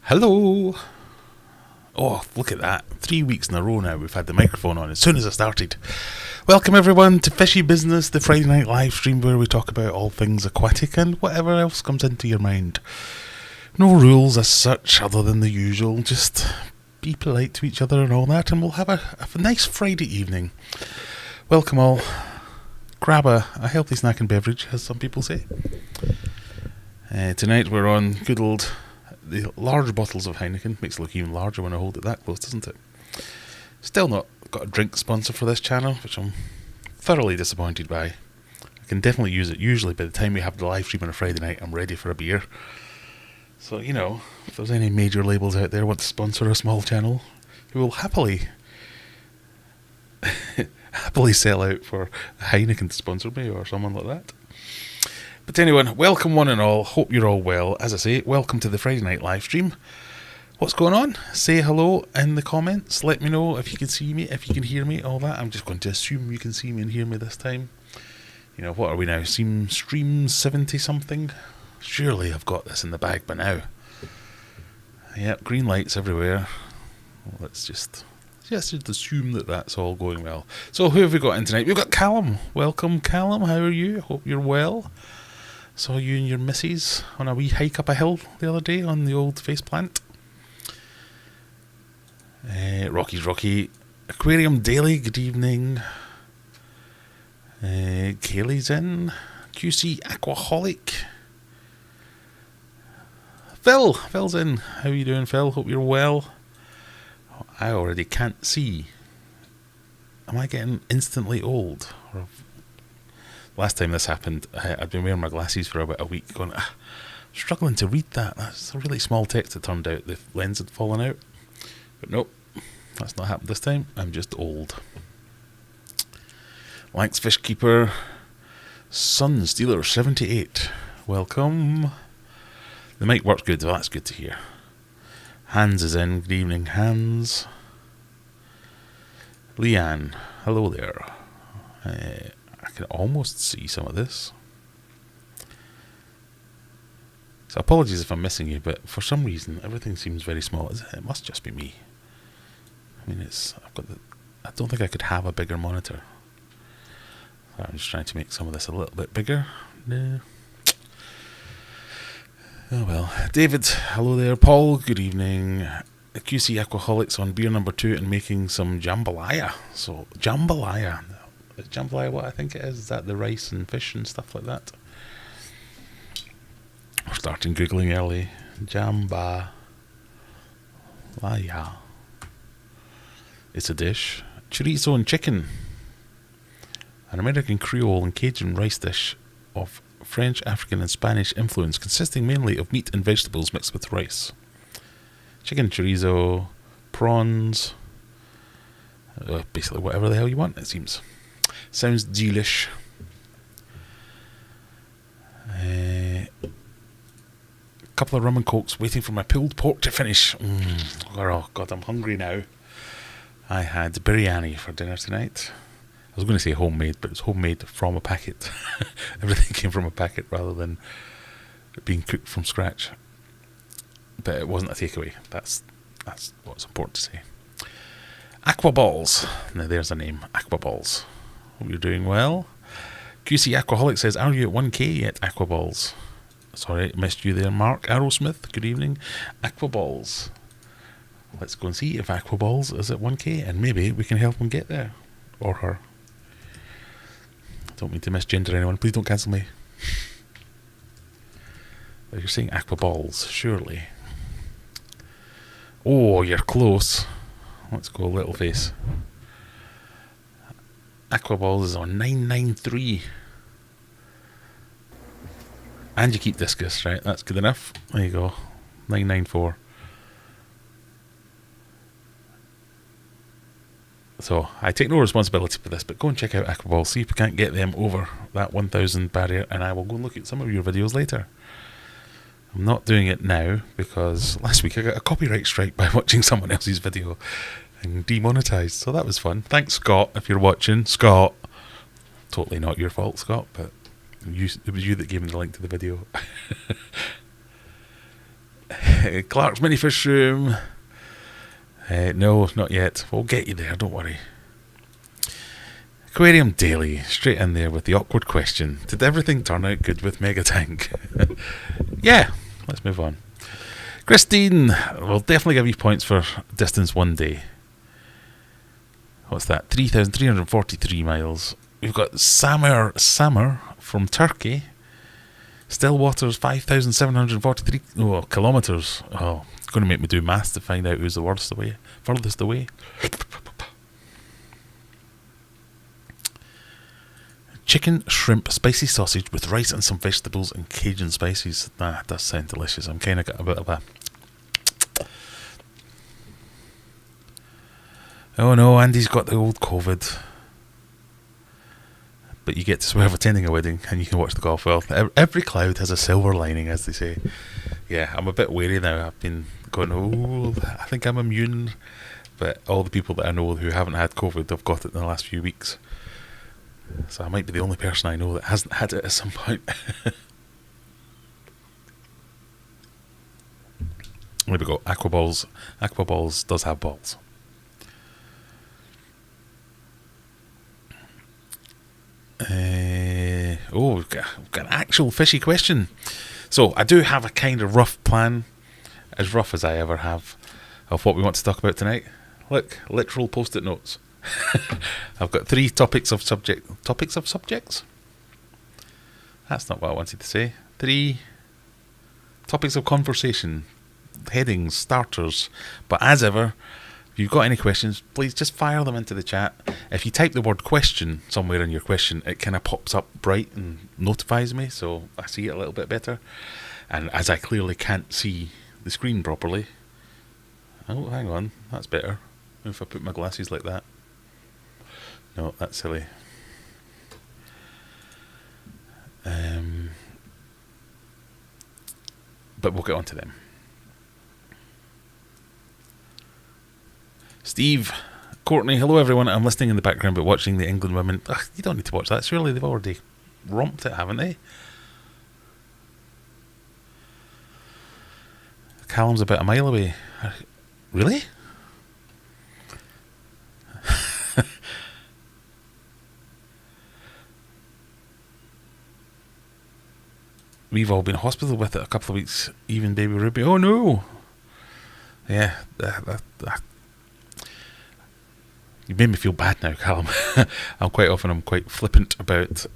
Hello! Oh, look at that. 3 weeks in a row now we've had the microphone on as soon as I started. Welcome everyone to Fishy Business, the Friday night live stream where we talk about all things aquatic and whatever else comes into your mind. No rules as such other than the usual, just be polite to each other and all that, and we'll have a nice Friday evening. Welcome all. Grab a healthy snack and beverage, as some people say. Tonight we're on good old the large bottles of Heineken. Makes it look even larger when I hold it that close, doesn't it? Still not got a drink sponsor for this channel, which I'm thoroughly disappointed by. I can definitely use it. Usually by the time we have the live stream on a Friday night, I'm ready for a beer. So, you know, if there's any major labels out there want to sponsor a small channel, who will happily sell out for Heineken to sponsor me or someone like that. But anyway, welcome one and all. Hope you're all well. As I say, welcome to the Friday night live stream. What's going on? Say hello in the comments. Let me know if you can see me, if you can hear me, all that. I'm just going to assume you can see me and hear me this time. You know, what are we now? Stream 70 something? Surely I've got this in the bag by now. Yep, green lights everywhere. Well, let's just assume that that's all going well. So who have we got in tonight? We've got Callum. Welcome, Callum. How are you? Hope you're well. Saw you and your missus on a wee hike up a hill the other day on the old faceplant. Rocky's Rocky. Aquarium Daily, good evening. Kaylee's in. QC Aquaholic. Phil's in. How are you doing, Phil? Hope you're well. Oh, I already can't see. Am I getting instantly old? Or last time this happened, I'd been wearing my glasses for about a week going, struggling to read that. That's a really small text. It turned out the lens had fallen out. But nope, that's not happened this time. I'm just old. Lanx Fishkeeper. Sun Stealer 78. Welcome. The mic works good, so that's good to hear. Hans is in. Good evening, Hans. Leanne. Hello there. I can almost see some of this. So apologies if I'm missing you, but for some reason everything seems very small. It must just be me. I mean, I don't think I could have a bigger monitor. So I'm just trying to make some of this a little bit bigger. No. Oh well. David, hello there. Paul, good evening. QC Aquaholics on beer number 2 and making some jambalaya. So, jambalaya. Is jambalaya what I think it is? Is that the rice and fish and stuff like that? We're starting Googling early. Jambalaya. It's a dish. Chorizo and chicken. An American Creole and Cajun rice dish of French, African and Spanish influence consisting mainly of meat and vegetables mixed with rice. Chicken, chorizo, prawns, basically whatever the hell you want, it seems. Sounds delish. A couple of rum and cokes waiting for my pulled pork to finish. Oh god, I'm hungry now. I had biryani for dinner tonight. I was going to say homemade, but it's homemade from a packet. Everything came from a packet rather than being cooked from scratch. But it wasn't a takeaway. That's what's important to say. Aquaballs. Now there's a name. Aquaballs. Hope you're doing well. QC Aquaholic says, are you at 1k yet, Aquaballs? Sorry, missed you there, Mark Arrowsmith. Good evening. Aquaballs. Let's go and see if Aquaballs is at 1k and maybe we can help him get there. Or her. Don't mean to misgender anyone. Please don't cancel me. But you're saying Aquaballs, surely. Oh, you're close. Let's go, little face. Aquaballs is on 993. And you keep discus, right? That's good enough. There you go. 994. So, I take no responsibility for this, but go and check out Aquaballs. See if we can't get them over that 1,000 barrier, and I will go and look at some of your videos later. I'm not doing it now because last week I got a copyright strike by watching someone else's video and demonetized, so that was fun. Thanks, Scott, if you're watching. Scott. Totally not your fault, Scott, but it was you that gave me the link to the video. Clark's Mini Fish Room. No, not yet. We'll get you there, don't worry. Aquarium Daily, straight in there with the awkward question. Did everything turn out good with Mega Tank? Yeah, let's move on. Christine, we'll definitely give you points for distance one day. What's that? 3,343 miles. We've got Samar from Turkey. Stillwater's 5,743 kilometres. Oh, it's going to make me do maths to find out who's the furthest away. Chicken, shrimp, spicy sausage with rice and some vegetables and Cajun spices. That does sound delicious. I'm kind of got a bit of a... Oh no, Andy's got the old COVID. But you get to swerve attending a wedding and you can watch the golf. Well, every cloud has a silver lining, as they say. Yeah, I'm a bit wary now. I've been going, I think I'm immune. But all the people that I know who haven't had COVID have got it in the last few weeks. So I might be the only person I know that hasn't had it at some point. There we go. Aquaballs. Aquaballs does have balls. We've got an actual fishy question. So I do have a kind of rough plan, as rough as I ever have, of what we want to talk about tonight. Look, literal post-it notes. I've got 3 topics of subjects. That's not what I wanted to say. 3 topics of conversation, headings, starters. But as ever, if you've got any questions, please just fire them into the chat. If you type the word question somewhere in your question, it kind of pops up bright and notifies me, so I see it a little bit better. And as I clearly can't see the screen properly... Oh, hang on, that's better. If I put my glasses like that. No, that's silly. But we'll get on to them. Steve, Courtney, hello everyone. I'm listening in the background but watching the England women. Ugh, you don't need to watch that. Surely they've already romped it, haven't they? Callum's about a mile away. Really? We've all been in hospital with it a couple of weeks, even baby Ruby. Oh no! Yeah, you made me feel bad now, Callum. I'm quite flippant about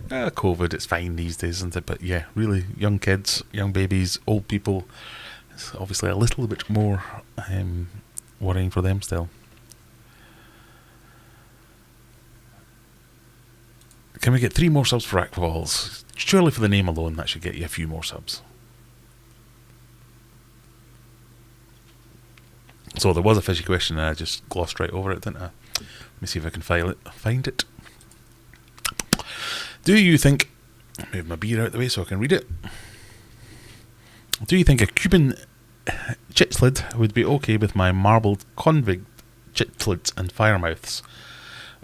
COVID. It's fine these days, isn't it? But yeah, really, young kids, young babies, old people, it's obviously a little bit more worrying for them still. Can we get 3 more subs for Aquaballs? Surely for the name alone, that should get you a few more subs. So there was a fishy question and I just glossed right over it, didn't I? Let me see if I can find it. Do you think... Move my beer out the way so I can read it. Do you think a Cuban chitslid would be okay with my marbled convict chitslids and firemouths?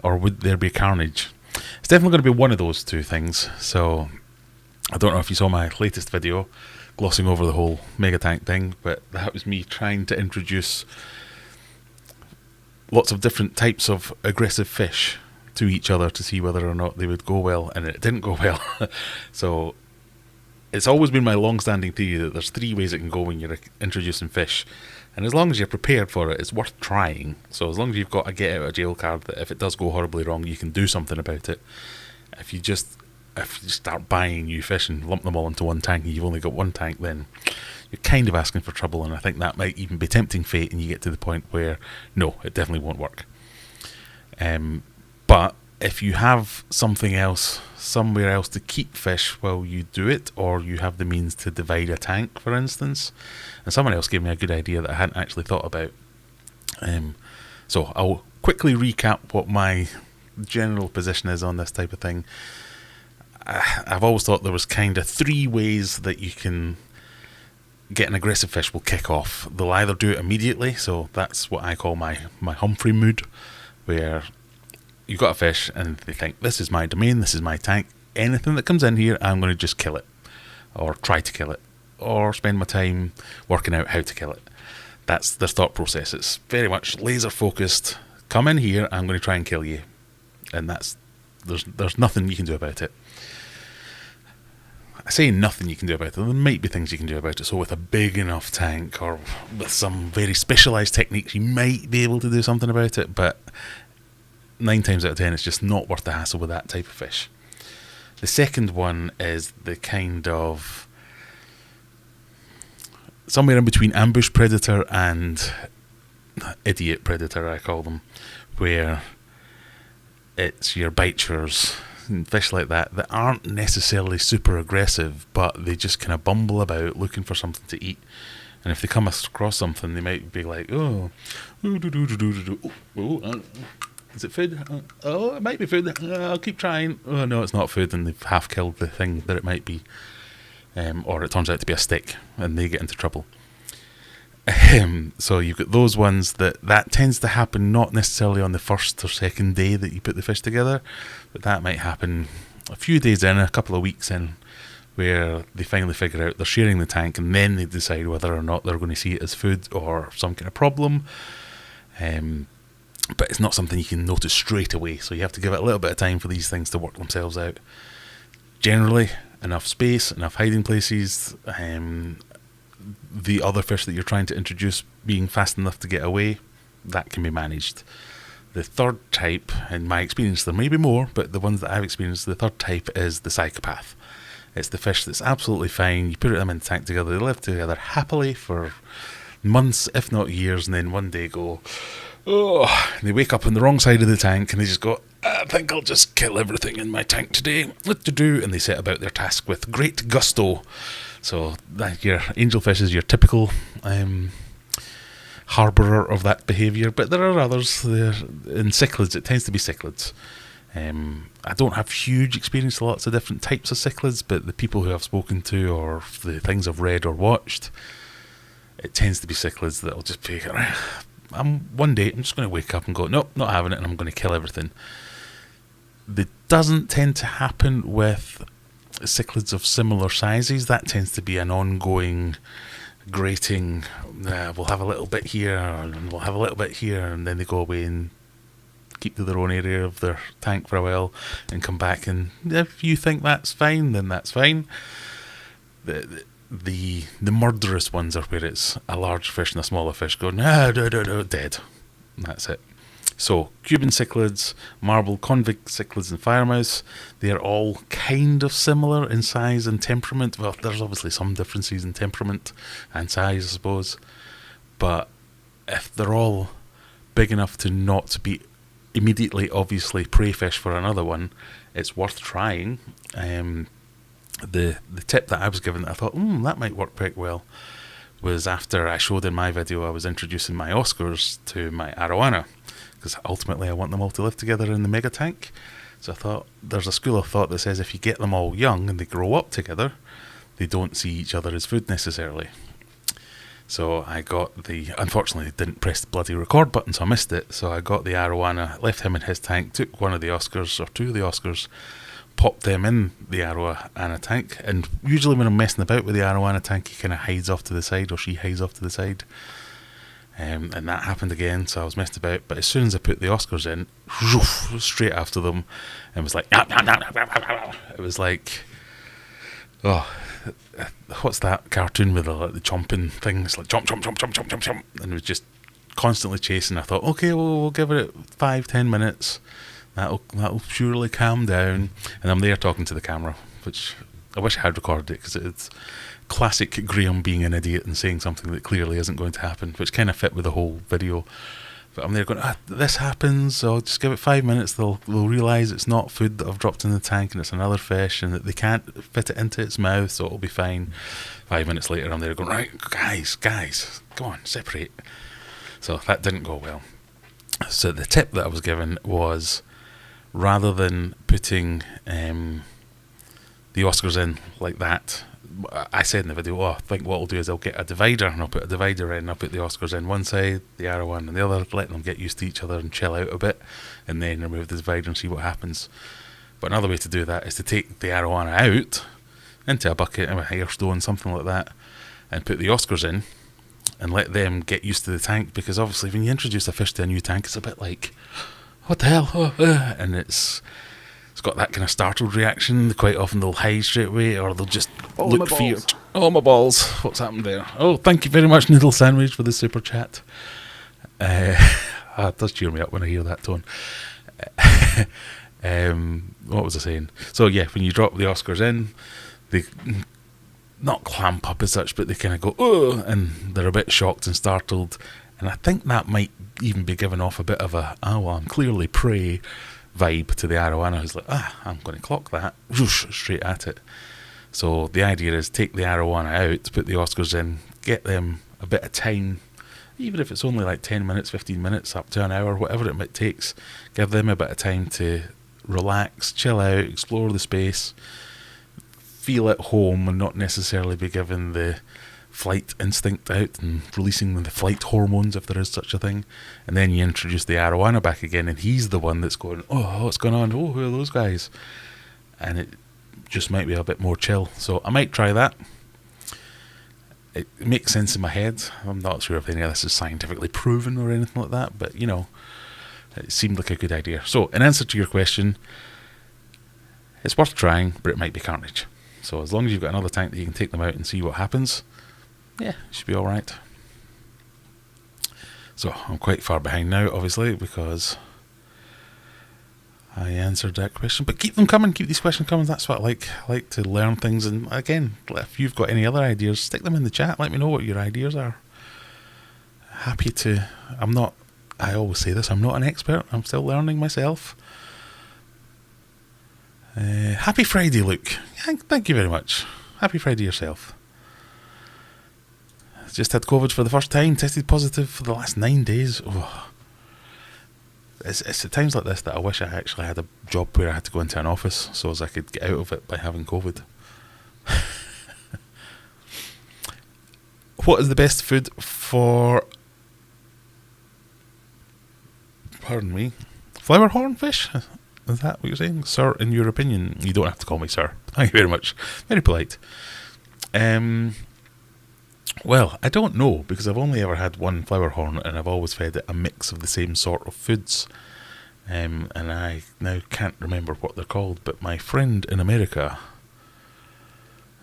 Or would there be carnage? It's definitely going to be one of those 2 things. So I don't know if you saw my latest video glossing over the whole Mega Tank thing, but that was me trying to introduce lots of different types of aggressive fish to each other to see whether or not they would go well, and it didn't go well. So it's always been my long-standing theory that there's 3 ways it can go when you're introducing fish, and as long as you're prepared for it, it's worth trying. So as long as you've got a get out of jail card that if it does go horribly wrong, you can do something about it. If you start buying new fish and lump them all into one tank and you've only got one tank, then you're kind of asking for trouble, and I think that might even be tempting fate and you get to the point where no, it definitely won't work. But if you have something else, somewhere else to keep fish while you do it, or you have the means to divide a tank, for instance, and someone else gave me a good idea that I hadn't actually thought about. So I'll quickly recap what my general position is on this type of thing. I've always thought there was kind of 3 ways that you can get an aggressive fish will kick off. They'll either do it immediately, so that's what I call my Humphrey mood, where you've got a fish and they think, this is my domain, this is my tank, anything that comes in here, I'm going to just kill it, or try to kill it, or spend my time working out how to kill it. That's their thought process. It's very much laser focused. Come in here, I'm going to try and kill you. And there's nothing you can do about it. I say nothing you can do about it. There might be things you can do about it. So with a big enough tank or with some very specialised techniques, you might be able to do something about it. But 9 times out of 10, it's just not worth the hassle with that type of fish. The second one is the kind of somewhere in between ambush predator and idiot predator, I call them, where it's your bichers and fish like that aren't necessarily super aggressive, but they just kind of bumble about looking for something to eat. And if they come across something, they might be like, is it food? Oh, it might be food. I'll keep trying. Oh, no, it's not food, and they've half killed the thing that it might be. Or it turns out to be a stick, and they get into trouble. So you've got those ones that tends to happen not necessarily on the first or second day that you put the fish together, but that might happen a few days in, a couple of weeks in, where they finally figure out they're sharing the tank, and then they decide whether or not they're going to see it as food or some kind of problem. But it's not something you can notice straight away, so you have to give it a little bit of time for these things to work themselves out. Generally, enough space, enough hiding places, the other fish that you're trying to introduce being fast enough to get away, that can be managed. The third type, in my experience, there may be more, but the ones that I've experienced, the third type is the psychopath. It's the fish that's absolutely fine. You put them in the tank together, they live together happily for months, if not years, and then one day go, oh, they wake up on the wrong side of the tank and they just go, I think I'll just kill everything in my tank today. What to do? And they set about their task with great gusto. So your angelfish is your typical harbourer of that behaviour, but there are others. In cichlids, it tends to be cichlids. I don't have huge experience with lots of different types of cichlids, but the people who I've spoken to or the things I've read or watched, it tends to be cichlids that'll just be, one day I'm just going to wake up and go, nope, not having it, and I'm going to kill everything. That doesn't tend to happen with cichlids of similar sizes. That tends to be an ongoing grating, we'll have a little bit here and we'll have a little bit here, and then they go away and keep to their own area of their tank for a while and come back, and if you think that's fine, then that's fine. The murderous ones are where it's a large fish and a smaller fish going, no, dead. And that's it. So, Cuban cichlids, marble convict cichlids and firemouse, they're all kind of similar in size and temperament. Well, there's obviously some differences in temperament and size, I suppose. But if they're all big enough to not be immediately, obviously, prey fish for another one, it's worth trying. The tip that I was given that I thought, that might work quite well, was after I showed in my video I was introducing my Oscars to my arowana, because ultimately I want them all to live together in the mega tank. So I thought, there's a school of thought that says if you get them all young and they grow up together, they don't see each other as food necessarily. So I got unfortunately didn't press the bloody record button, so I missed it. So I got the arowana, left him in his tank, took one of the Oscars, or two of the Oscars, popped them in the arowana tank, and usually when I'm messing about with the arowana tank, he kind of hides off to the side, or she hides off to the side. And that happened again, so I was messed about. But as soon as I put the Oscars in, straight after them, and was like, it was like, what's that cartoon with the chomping things, like chomp, chomp, chomp, chomp, chomp, chomp, chomp, and it was just constantly chasing. I thought, okay, well, we'll give it 5-10 minutes. That'll surely calm down. And I'm there talking to the camera, which I wish I had recorded it, because it's classic Graham being an idiot and saying something that clearly isn't going to happen, which kind of fit with the whole video. But I'm there going, this happens, so just give it 5 minutes. They'll realise it's not food that I've dropped in the tank and it's another fish, and that they can't fit it into its mouth, so it'll be fine. 5 minutes later, I'm there going, right, guys, come on, separate. So that didn't go well. So the tip that I was given was, rather than putting the Oscars in like that, I said in the video, I think what I'll do is I'll get a divider, and I'll put a divider in, and I'll put the Oscars in one side, the arowana on the other, let them get used to each other and chill out a bit, and then remove the divider and see what happens. But another way to do that is to take the arowana out into a bucket, a hailstone, something like that, and put the Oscars in and let them get used to the tank, because obviously when you introduce a fish to a new tank, it's a bit like, what the hell? And it's got that kind of startled reaction. Quite often they'll hide straight away, or they'll just look feared. Oh, my balls. What's happened there? Oh, thank you very much, Noodle Sandwich, for the super chat. It does cheer me up when I hear that tone. What was I saying? So yeah, when you drop the Oscars in, they not clamp up as such, but they kind of go, oh, and they're a bit shocked and startled. And I think that might even be giving off a bit of a, oh, well, I'm clearly prey vibe to the arowana, who's like, I'm going to clock that, whoosh, straight at it. So the idea is take the arowana out, put the Oscars in, get them a bit of time, even if it's only like 10 minutes, 15 minutes, up to an hour, whatever it takes, give them a bit of time to relax, chill out, explore the space, feel at home, and not necessarily be given the flight instinct out and releasing the flight hormones, if there is such a thing. And then you introduce the arowana back again, and he's the one that's going, oh, what's going on? Oh, who are those guys? And it just might be a bit more chill. So I might try that. It makes sense in my head. I'm not sure if any of this is scientifically proven or anything like that, but, you know, it seemed like a good idea. So, in answer to your question, it's worth trying, but it might be carnage. So as long as you've got another tank that you can take them out and see what happens, yeah, it should be alright. So I'm quite far behind now, obviously, because I answered that question. But keep them coming, keep these questions coming. That's what I like to learn things. And again, if you've got any other ideas, stick them in the chat. Let me know what your ideas are. Happy to. I always say this, I'm not an expert. I'm still learning myself. Happy Friday, Luke. Thank you very much. Happy Friday yourself. Just had COVID for the first time, tested positive for the last 9 days. Oh. It's at times like this that I wish I actually had a job where I had to go into an office so as I could get out of it by having COVID. What is the best food for, pardon me, Flowerhorn fish? Is that what you're saying? Sir, in your opinion? You don't have to call me sir. Thank you very much. Very polite. Well, I don't know, because I've only ever had one Flowerhorn, and I've always fed it a mix of the same sort of foods. And I now can't remember what they're called, but my friend in America,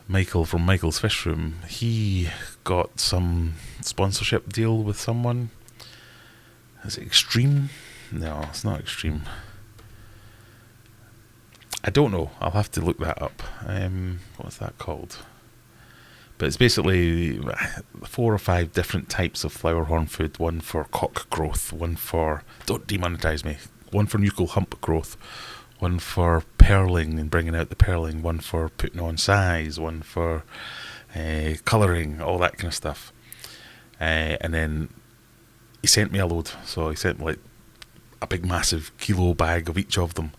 Michael from Michael's Fish Room, he got some sponsorship deal with someone. Is it Extreme? No, it's not Extreme. I don't know. I'll have to look that up. What's that called? But it's basically 4 or 5 different types of Flowerhorn food. One for cock growth, one for, don't demonetize me, one for nuchal hump growth, one for pearling and bringing out the pearling, one for putting on size, one for colouring, all that kind of stuff. And then he sent me a load. So he sent me like a big massive kilo bag of each of them.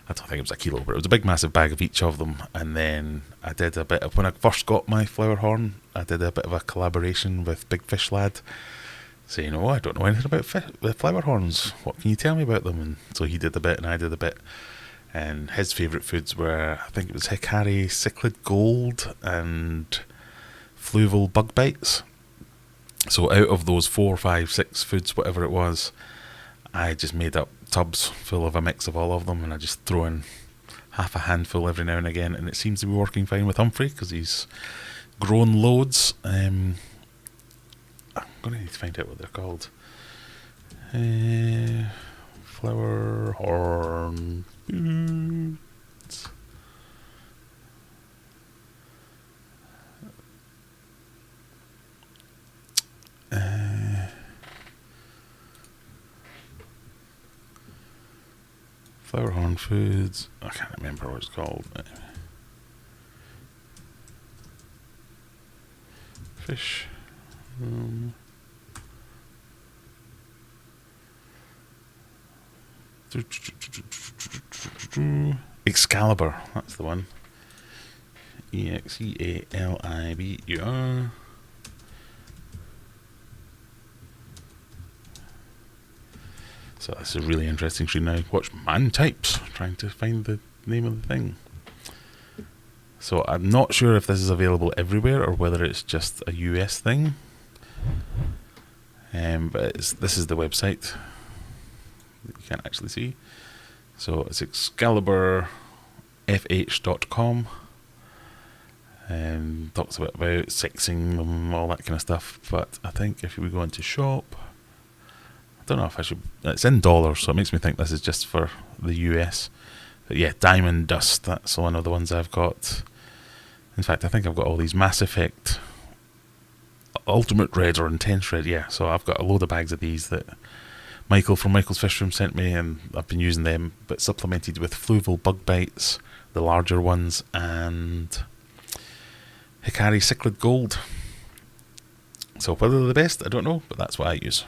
I don't think it was a kilo, but it was a big massive bag of each of them. And then I did a bit of, when I first got my Flowerhorn, I did a bit of a collaboration with Big Fish Lad, saying, oh, I don't know anything about Flowerhorns. What can you tell me about them? And so he did a bit and I did a bit. And his favourite foods were, I think it was Hikari Cichlid Gold and Fluval Bug Bites. So out of those 4, 5, 6 foods, whatever it was, I just made up tubs full of a mix of all of them, and I just throw in half a handful every now and again, and it seems to be working fine with Humphrey because he's grown loads. I'm going to need to find out what they're called. Flowerhorn foods. Flowerhorn foods. I can't remember what it's called. Fish. Excalibur. That's the one. Exealiber. So this is a really interesting screen now. Watch man types, trying to find the name of the thing. So I'm not sure if this is available everywhere or whether it's just a US thing. But this is the website that you can't actually see. So it's ExcaliburFH.com. Talks about sexing them, all that kind of stuff. But I think if we go into shop, I don't know if I should. It's in dollars, so it makes me think this is just for the US. But yeah, Diamond Dust. That's one of the ones I've got. In fact, I think I've got all these Mass Effect, Ultimate Red or Intense Red. Yeah, so I've got a load of bags of these that Michael from Michael's Fish Room sent me, and I've been using them, but supplemented with Fluval Bug Bites, the larger ones, and Hikari Cichlid Gold. So whether they're the best, I don't know, but that's what I use.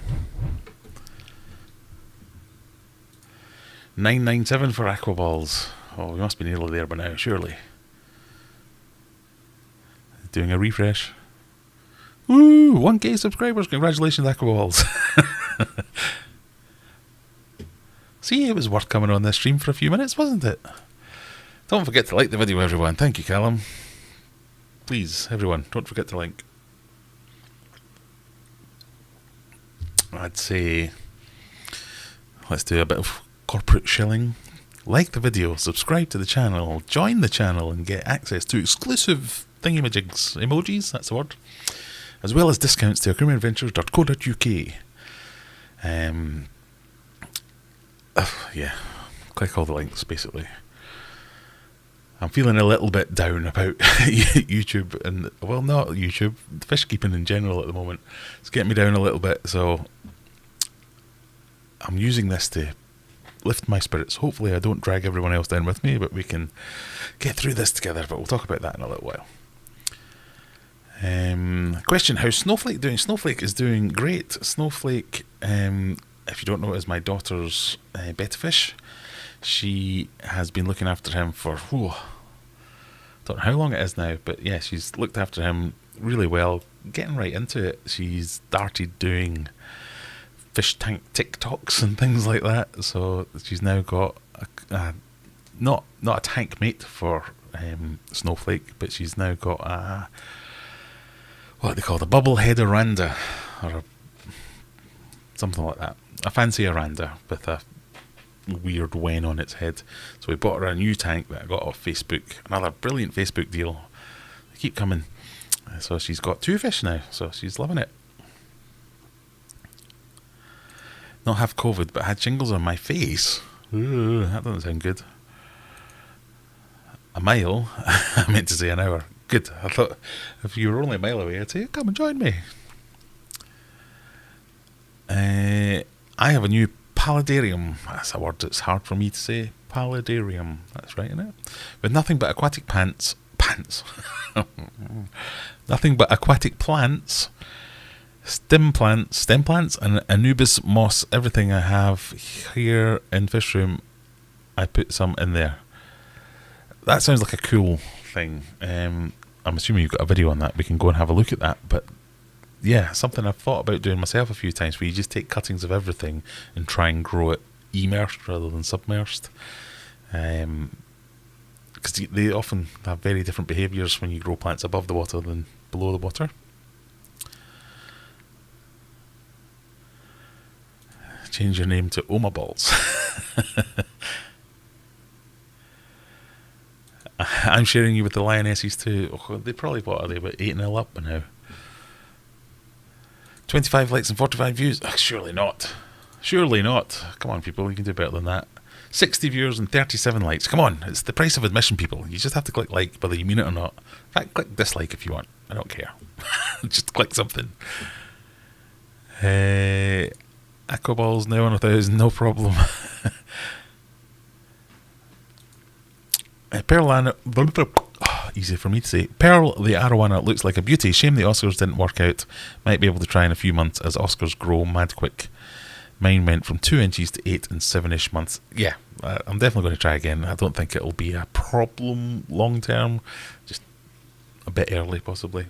$9.97 for aqua balls. Oh, we must be nearly there by now, surely. Doing a refresh. Woo! 1K subscribers. Congratulations, aqua balls. See, it was worth coming on this stream for a few minutes, wasn't it? Don't forget to like the video, everyone. Thank you, Callum. Please, everyone, don't forget to like. I'd say let's do a bit of corporate shilling. Like the video, subscribe to the channel, join the channel and get access to exclusive thingamajigs, emojis, that's the word, as well as discounts to aquariumadventures.co.uk. Yeah, click all the links basically. I'm feeling a little bit down about YouTube and, well, not YouTube, fish keeping in general at the moment. It's getting me down a little bit, so I'm using this to lift my spirits. Hopefully I don't drag everyone else down with me, but we can get through this together, but we'll talk about that in a little while. Question, how's Snowflake doing? Snowflake is doing great. Snowflake, if you don't know, is my daughter's betta fish. She has been looking after him for, don't know how long it is now, but yeah, she's looked after him really well, getting right into it. She's started doing fish tank TikToks and things like that, so she's now got not a tank mate for Snowflake, but she's now got a, what they call, a bubblehead oranda, or something like that, a fancy oranda with a weird wen on its head. So we bought her a new tank that I got off Facebook, another brilliant Facebook deal. They keep coming. So she's got 2 fish now, so she's loving it. Not have COVID, but had shingles on my face. Ooh, that doesn't sound good. A mile? I meant to say an hour. Good. I thought if you were only a mile away, I'd say, come and join me. I have a new paludarium. That's a word that's hard for me to say. Paludarium. That's right, isn't it? With nothing but aquatic pants. Nothing but aquatic plants. Stem plants, and Anubis moss. Everything I have here in Fish Room, I put some in there. That sounds like a cool thing. I'm assuming you've got a video on that. We can go and have a look at that. But yeah, something I've thought about doing myself a few times, where you just take cuttings of everything and try and grow it immersed rather than submersed. Because they often have very different behaviours when you grow plants above the water than below the water. Change your name to Oma Balls. I'm sharing you with the Lionesses too. Oh, they probably, what are they, about 8-0 up by now? 25 likes and 45 views? Oh, surely not. Surely not. Come on, people, you can do better than that. 60 viewers and 37 likes. Come on, it's the price of admission, people. You just have to click like, whether you mean it or not. In fact, click dislike if you want. I don't care. Just click something. Aquaballs now on 1,000, no problem. Easy for me to say. Pearl the Arowana looks like a beauty. Shame the Oscars didn't work out. Might be able to try in a few months as Oscars grow mad quick. Mine went from 2 inches to 8 in 7-ish months. Yeah, I'm definitely going to try again. I don't think it'll be a problem long term. Just a bit early, possibly.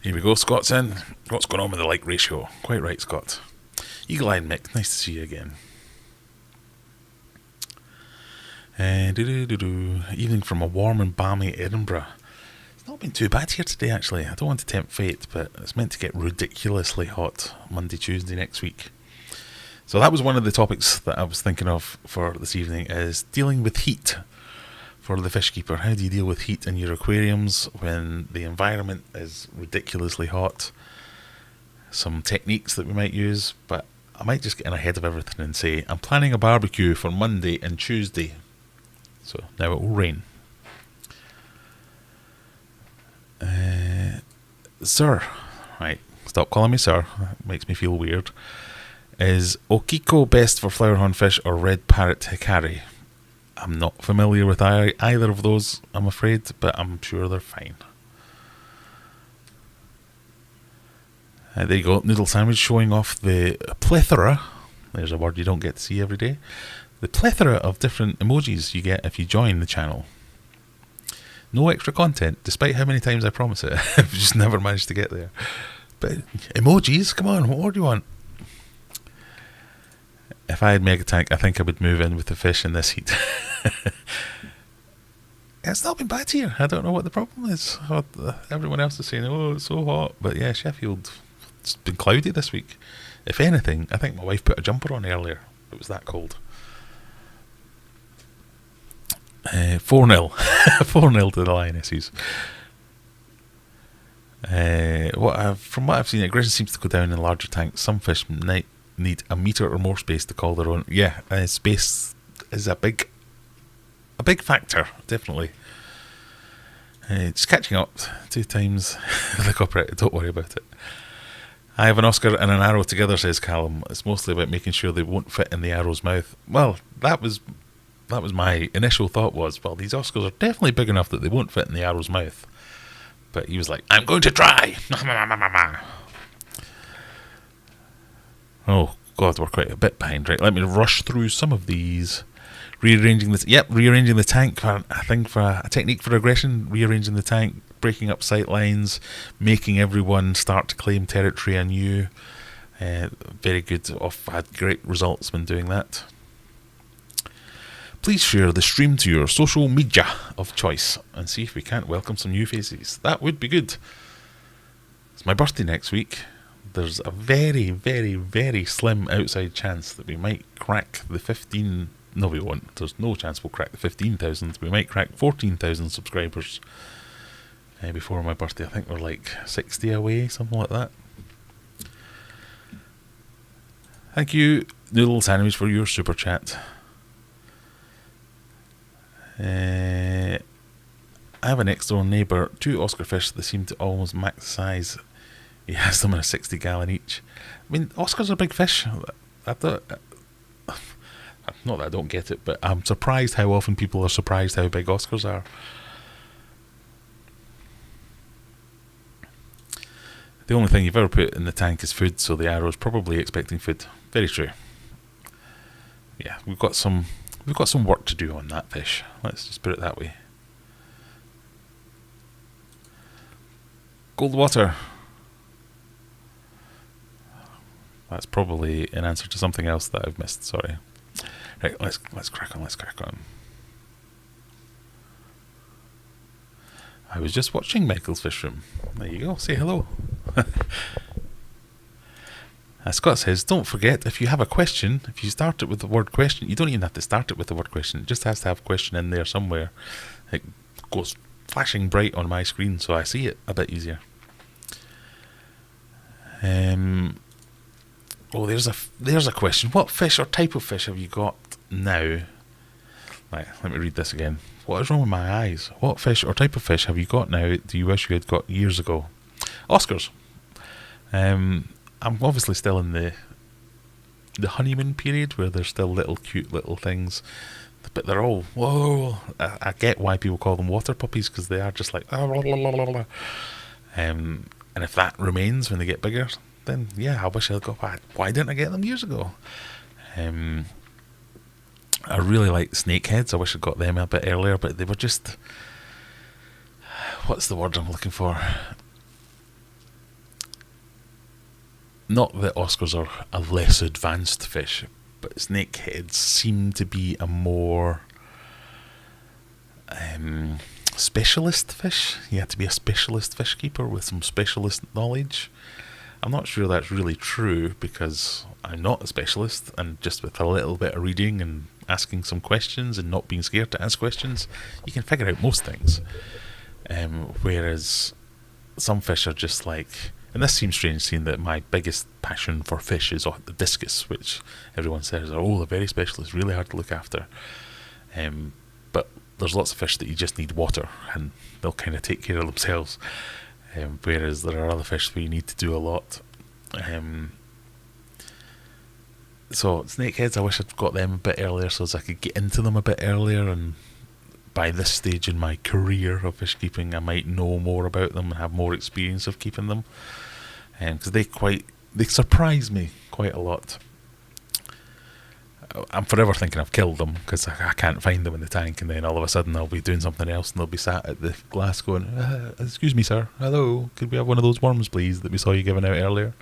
Here we go, Scott's in. What's going on with the like ratio? Quite right, Scott. Eagle-eyed Mick, nice to see you again. Evening from a warm and balmy Edinburgh. It's not been too bad here today, actually. I don't want to tempt fate, but it's meant to get ridiculously hot Monday, Tuesday next week. So that was one of the topics that I was thinking of for this evening, is dealing with heat for the fish keeper. How do you deal with heat in your aquariums when the environment is ridiculously hot? Some techniques that we might use, but I might just get in ahead of everything and say I'm planning a barbecue for Monday and Tuesday. So now it will rain. Sir, right, stop calling me sir, that makes me feel weird. Is Okiko best for flowerhorn fish or red parrot hikari? I'm not familiar with either of those, I'm afraid, but I'm sure they're fine. There you go, Noodle Sandwich showing off the plethora, there's a word you don't get to see every day, the plethora of different emojis you get if you join the channel. No extra content, despite how many times I promise it. I've just never managed to get there. But emojis, come on, what more do you want? If I had Mega Tank, I think I would move in with the fish in this heat. It's not been bad here. I don't know what the problem is. Everyone else is saying, oh, it's so hot. But yeah, Sheffield, it's been cloudy this week. If anything, I think my wife put a jumper on earlier. It was that cold. 4-0. 4-0 to the Lionesses. From what I've seen, aggression seems to go down in larger tanks. Some fish might need a metre or more space to call their own. Yeah, space is a big factor, definitely. Just catching up 2 times the copyright, don't worry about it. I have an Oscar and an arrow together, says Callum. It's mostly about making sure they won't fit in the arrow's mouth. Well, that was my initial thought was, well, these Oscars are definitely big enough that they won't fit in the arrow's mouth. But he was like, I'm going to try. Oh, God, we're quite a bit behind. Right, let me rush through some of these. Rearranging the tank, for a technique for aggression. Rearranging the tank, breaking up sight lines, making everyone start to claim territory anew. Very good. I've had great results when doing that. Please share the stream to your social media of choice and see if we can't welcome some new faces. That would be good. It's my birthday next week. There's a very, very, very slim outside chance that we might crack the 15... No, we won't. There's no chance we'll crack the 15,000. We might crack 14,000 subscribers before my birthday. I think we're like 60 away, something like that. Thank you, Noodle Sandwich, for your super chat. I have a next door neighbour, 2 Oscar fish that seem to almost max size. He has them in a 60 gallon each. I mean, Oscars are big fish. I thought, not that I don't get it, but I'm surprised how often people are surprised how big Oscars are. The only thing you've ever put in the tank is food, so the arrow's probably expecting food. Very true. Yeah, we've got some work to do on that fish. Let's just put it that way. Cold water. That's probably an answer to something else that I've missed. Sorry. Right, let's crack on. I was just watching Michael's Fish Room. There you go. Say hello. Scott says, don't forget, if you have a question, if you start it with the word question, you don't even have to start it with the word question. It just has to have a question in there somewhere. It goes flashing bright on my screen, so I see it a bit easier. Oh, there's a question. What fish or type of fish have you got now? Right, let me read this again. What is wrong with my eyes? What fish or type of fish have you got now do you wish you had got years ago? Oscars. I'm obviously still in the honeymoon period where there's still little cute little things, but they're all, whoa. I get why people call them water puppies, because they are just like, and if that remains when they get bigger, then yeah, I wish I'd got back. Why didn't I get them years ago? I really like snakeheads. I wish I'd got them a bit earlier, but they were just, what's the word I'm looking for? Not that Oscars are a less advanced fish, but snakeheads seem to be a more specialist fish. You had to be a specialist fish keeper with some specialist knowledge. I'm not sure that's really true because I'm not a specialist, and just with a little bit of reading and asking some questions and not being scared to ask questions, you can figure out most things. Whereas some fish are just like, and this seems strange seeing that my biggest passion for fish is the discus, which everyone says are, they're very specialist, really hard to look after. But there's lots of fish that you just need water and they'll kind of take care of themselves. Whereas there are other fish where you need to do a lot. So snakeheads, I wish I'd got them a bit earlier so as I could get into them a bit earlier, and by this stage in my career of fish keeping I might know more about them and have more experience of keeping them, because they surprise me quite a lot. I'm forever thinking I've killed them because I can't find them in the tank, and then all of a sudden I'll be doing something else and they'll be sat at the glass going, excuse me sir, hello, could we have one of those worms please that we saw you giving out earlier?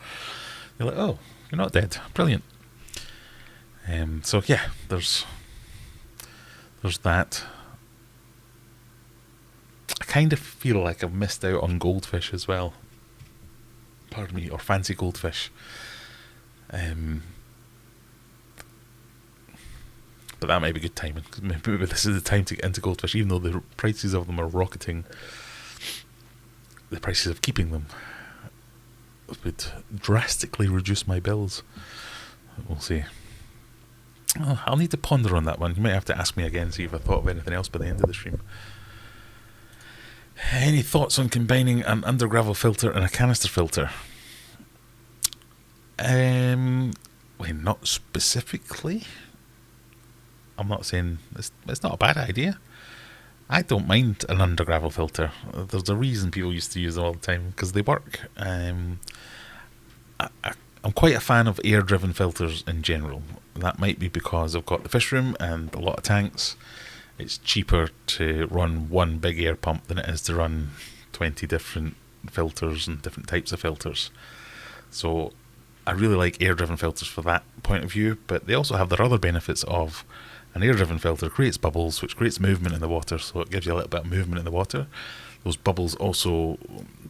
You're like, oh, you're not dead, brilliant. So yeah, there's that. I kind of feel like I've missed out on goldfish as well, pardon me, or fancy goldfish. But that might be good timing, because maybe this is the time to get into goldfish, even though the prices of them are rocketing. The prices of keeping them would drastically reduce my bills. We'll see. Oh, I'll need to ponder on that one. You might have to ask me again, see if I thought of anything else by the end of the stream. Any thoughts on combining an under gravel filter and a canister filter? Well, not specifically. I'm not saying it's not a bad idea. I don't mind an under gravel filter. There's a reason people used to use them all the time, because they work. I'm quite a fan of air driven filters in general. That might be because I've got the fish room and a lot of tanks. It's cheaper to run one big air pump than it is to run 20 different filters and different types of filters. So I really like air driven filters for that point of view, but they also have their other benefits of an air-driven filter creates bubbles, which creates movement in the water, so it gives you a little bit of movement in the water. Those bubbles also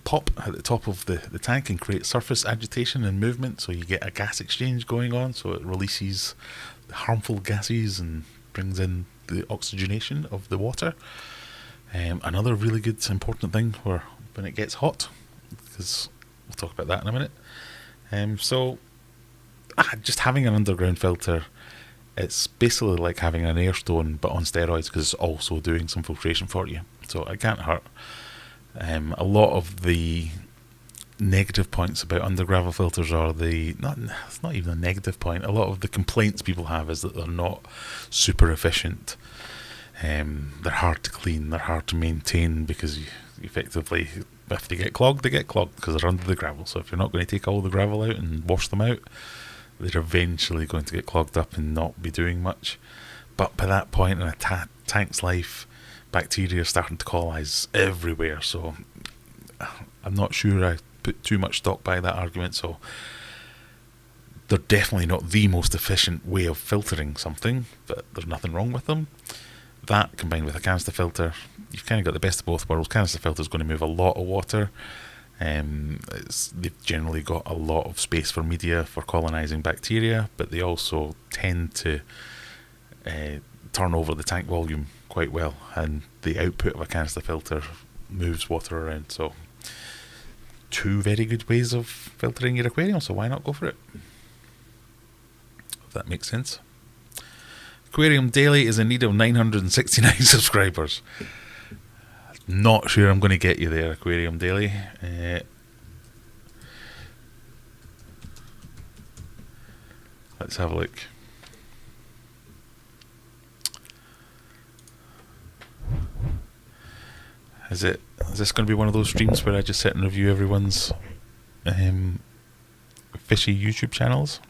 pop at the top of the tank and create surface agitation and movement, so you get a gas exchange going on, so it releases the harmful gases and brings in the oxygenation of the water. Another really good important thing when it gets hot, because we'll talk about that in a minute. So just having an underground filter, it's basically like having an air stone but on steroids, because it's also doing some filtration for you, so it can't hurt. A lot of the negative points about under gravel filters are it's not even a negative point. A lot of the complaints people have is that they're not super efficient. They're hard to clean, they're hard to maintain, because effectively, if they get clogged because they're under the gravel. So if you're not going to take all the gravel out and wash them out, they're eventually going to get clogged up and not be doing much. But by that point in a tank's life, bacteria are starting to colonise everywhere, so I'm not sure I put too much stock by that argument. So they're definitely not the most efficient way of filtering something, but there's nothing wrong with them. That combined with a canister filter, you've kind of got the best of both worlds. Canister filter is going to move a lot of water. They've generally got a lot of space for media for colonising bacteria, but they also tend to turn over the tank volume quite well, and the output of a canister filter moves water around. So two very good ways of filtering your aquarium, so why not go for it? If that makes sense. Aquarium Daily is in need of 969 subscribers. Not sure I'm going to get you there, Aquarium Daily. Let's have a look. Is this going to be one of those streams where I just sit and review everyone's fishy YouTube channels?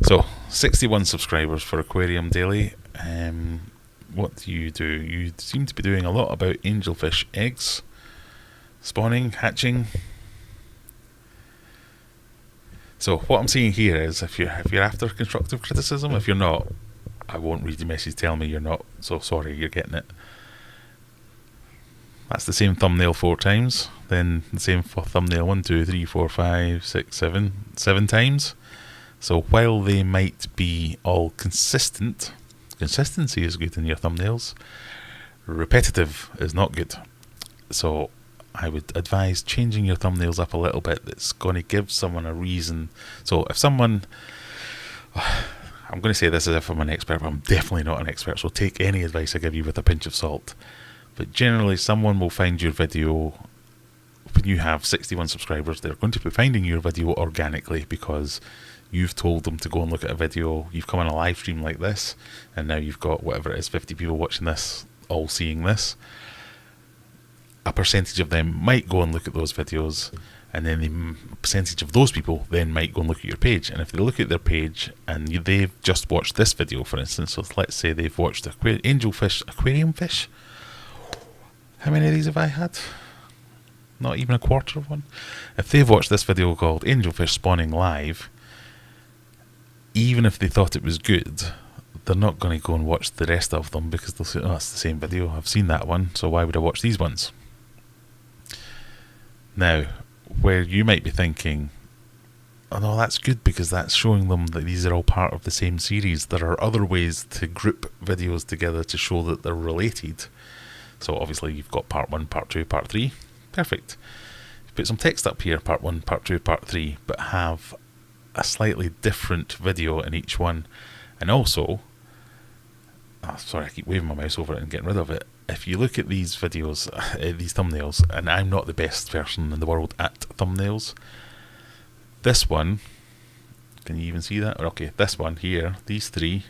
So 61 subscribers for Aquarium Daily. What do? You seem to be doing a lot about angelfish eggs spawning, hatching. So what I'm seeing here is, if you're after constructive criticism, if you're not, I won't read your message telling me you're not, so sorry, you're getting it. That's the same thumbnail 4 times, then the same thumbnail 1, 2, 3, 4, 5, 6, 7 times. So while they might be all consistent, consistency is good in your thumbnails, repetitive is not good. So I would advise changing your thumbnails up a little bit. That's going to give someone a reason. So if someone, I'm going to say this as if I'm an expert, but I'm definitely not an expert, so take any advice I give you with a pinch of salt. But generally someone will find your video, when you have 61 subscribers, they're going to be finding your video organically because you've told them to go and look at a video, you've come on a live stream like this, and now you've got whatever it is, 50 people watching this, all seeing this. A percentage of them might go and look at those videos, and then the percentage of those people then might go and look at your page. And if they look at their page and they've just watched this video, for instance, so let's say they've watched angelfish, aquarium fish. How many of these have I had? Not even a quarter of one. If they've watched this video called Angelfish Spawning Live, even if they thought it was good, they're not going to go and watch the rest of them because they'll say, oh, it's the same video, I've seen that one, so why would I watch these ones? Now, where you might be thinking, oh no, that's good because that's showing them that these are all part of the same series. There are other ways to group videos together to show that they're related. So obviously you've got part 1, part 2, part 3. Perfect. Put some text up here, part 1, part 2, part 3, but have a slightly different video in each one. And also, sorry, I keep waving my mouse over it and getting rid of it. If you look at these videos, these thumbnails, and I'm not the best person in the world at thumbnails, this one, can you even see that? Okay, this one here, these 3,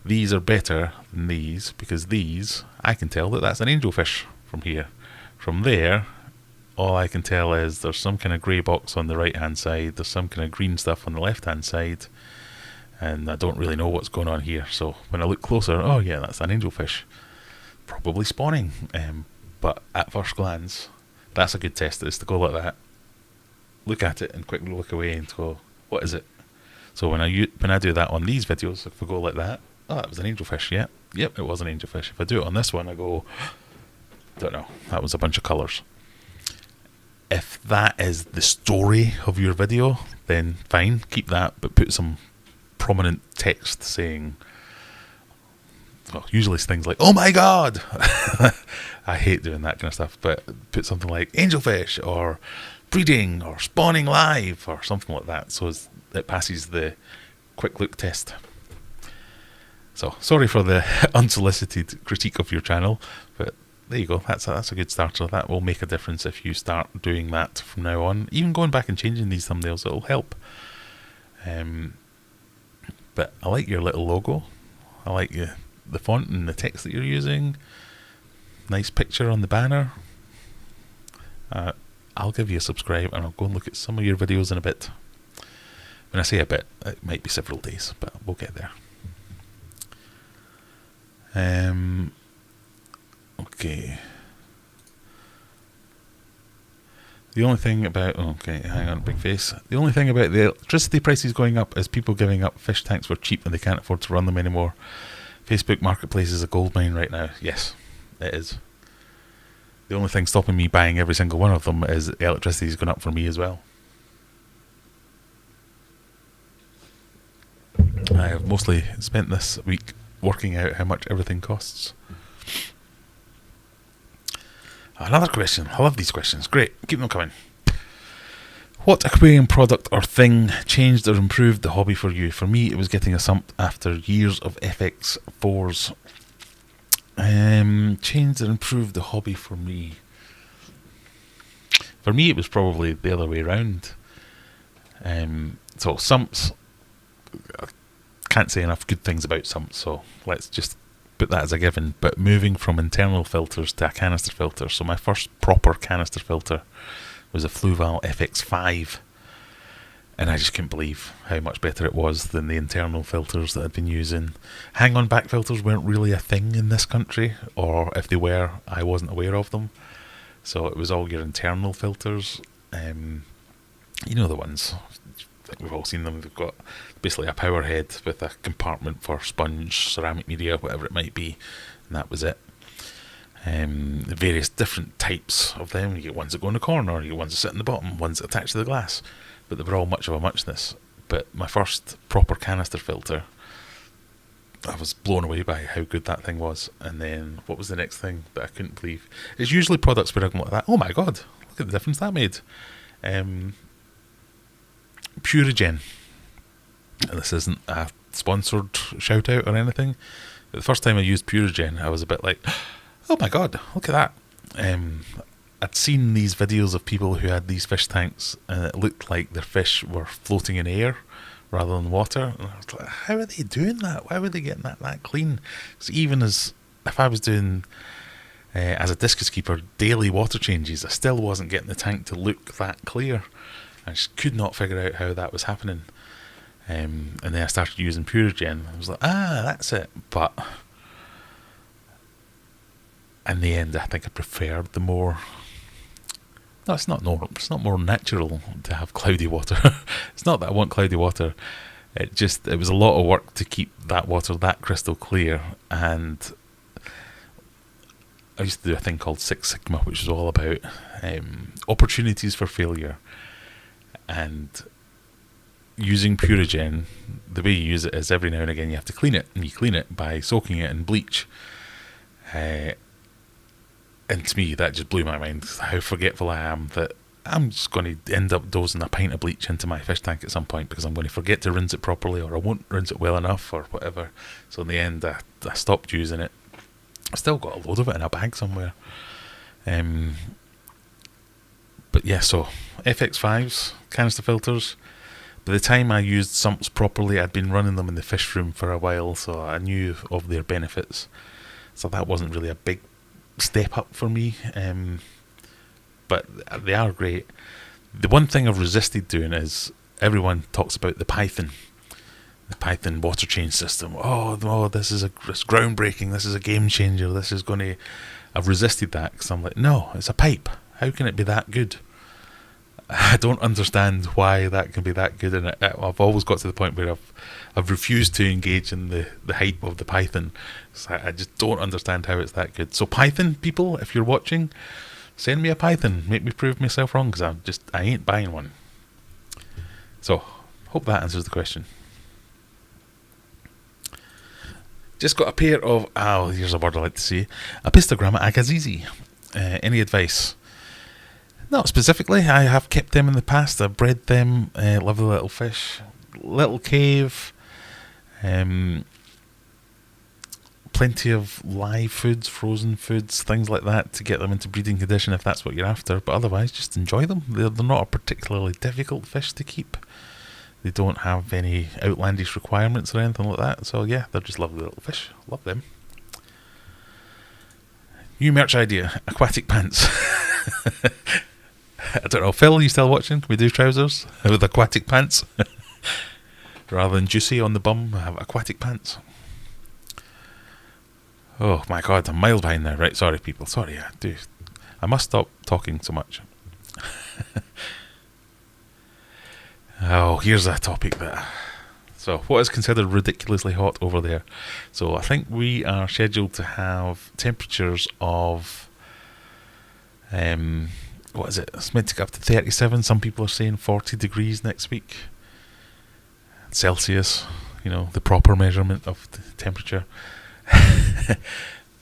these are better than these, because these, I can tell that that's an angelfish from here. From there, all I can tell is there's some kind of grey box on the right hand side, there's some kind of green stuff on the left hand side, and I don't really know what's going on here. So when I look closer, oh yeah, that's an angelfish, probably spawning. But at first glance, that's a good test, is to go like that, look at it and quickly look away and go, what is it? So when I do that on these videos, if I go like that, oh, that was an angelfish, yeah, yep, it was an angelfish. If I do it on this one, I go, don't know, that was a bunch of colours. If that is the story of your video, then fine, keep that, but put some prominent text saying, well, usually it's things like, oh my god! I hate doing that kind of stuff, but put something like angelfish, or breeding, or spawning live, or something like that, so it passes the quick look test. So, sorry for the unsolicited critique of your channel, but there you go, that's a good starter. That will make a difference if you start doing that from now on. Even going back and changing these thumbnails, it'll help. But I like your little logo. I like the font and the text that you're using. Nice picture on the banner. I'll give you a subscribe and I'll go and look at some of your videos in a bit. When I say a bit, it might be several days, but we'll get there. Okay. The only thing about, okay, hang on, big face. The only thing about the electricity prices going up is people giving up fish tanks for cheap and they can't afford to run them anymore. Facebook Marketplace is a goldmine right now. Yes, it is. The only thing stopping me buying every single one of them is electricity is going up for me as well. I have mostly spent this week working out how much everything costs. Another question. I love these questions. Great. Keep them coming. What aquarium product or thing changed or improved the hobby for you? For me, it was getting a sump after years of FX4s. Changed or improved the hobby for me? For me, it was probably the other way around. So sumps, I can't say enough good things about sumps, so let's just put that as a given. But moving from internal filters to a canister filter, so my first proper canister filter was a Fluval FX5, and I just couldn't believe how much better it was than the internal filters that I'd been using. Hang-on back filters weren't really a thing in this country, or if they were, I wasn't aware of them. So it was all your internal filters, you know, the ones, think we've all seen them. They've got basically a power head with a compartment for sponge, ceramic media, whatever it might be, and that was it. Various different types of them. You get ones that go in the corner, you get ones that sit in the bottom, ones that attach to the glass, but they were all much of a muchness. But my first proper canister filter, I was blown away by how good that thing was. And then what was the next thing that I couldn't believe? It's usually products where I'm like that. Oh my god, look at the difference that made. Purigen. And this isn't a sponsored shout out or anything, but the first time I used Purigen, I was a bit like, oh my god, look at that. I'd seen these videos of people who had these fish tanks and it looked like their fish were floating in air rather than water. And I was like, how are they doing that? Why were they getting that clean? Because even as if I was doing as a discus keeper daily water changes, I still wasn't getting the tank to look that clear. I just could not figure out how that was happening. And then I started using Purigen. I was like, that's it. But in the end, I think I preferred the more... No, it's not more natural to have cloudy water. It's not that I want cloudy water. It was a lot of work to keep that water that crystal clear. And I used to do a thing called Six Sigma, which was all about opportunities for failure. And using Purigen, the way you use it is every now and again you have to clean it, and you clean it by soaking it in bleach. And to me, that just blew my mind, how forgetful I am, that I'm just going to end up dosing a pint of bleach into my fish tank at some point because I'm going to forget to rinse it properly, or I won't rinse it well enough, or whatever. So in the end, I stopped using it. I've still got a load of it in a bag somewhere. But yeah, so FX5s, canister filters. By the time I used sumps properly, I'd been running them in the fish room for a while, so I knew of their benefits. So that wasn't really a big step up for me. But they are great. The one thing I've resisted doing is, everyone talks about the Python water change system. Oh, this is groundbreaking. This is a game changer. This is going to... I've resisted that because I'm like, no, it's a pipe. How can it be that good? I don't understand why that can be that good, and I've always got to the point where I've refused to engage in the hype of the Python. So I just don't understand how it's that good. So Python people, if you're watching, send me a Python. Make me prove myself wrong, because I ain't buying one. So hope that answers the question. Just got a pair of, here's a word I like to say, Apistogramma agassizi. Any advice? Not specifically. I have kept them in the past. I've bred them. Lovely little fish. Little cave. Plenty of live foods, frozen foods, things like that to get them into breeding condition if that's what you're after. But otherwise, just enjoy them. They're not a particularly difficult fish to keep. They don't have any outlandish requirements or anything like that. So yeah, they're just lovely little fish. Love them. New merch idea. Aquatic pants. I don't know, Phil, you still watching? Can we do trousers with aquatic pants? Rather than juicy on the bum, I have aquatic pants. Oh my god, I'm miles behind now. Right, sorry people, sorry, I must stop talking so much. Oh, here's a topic so what is considered ridiculously hot over there? So I think we are scheduled to have temperatures of what is it? It's meant to go up to 37. Some people are saying 40 degrees next week. Celsius, the proper measurement of the temperature.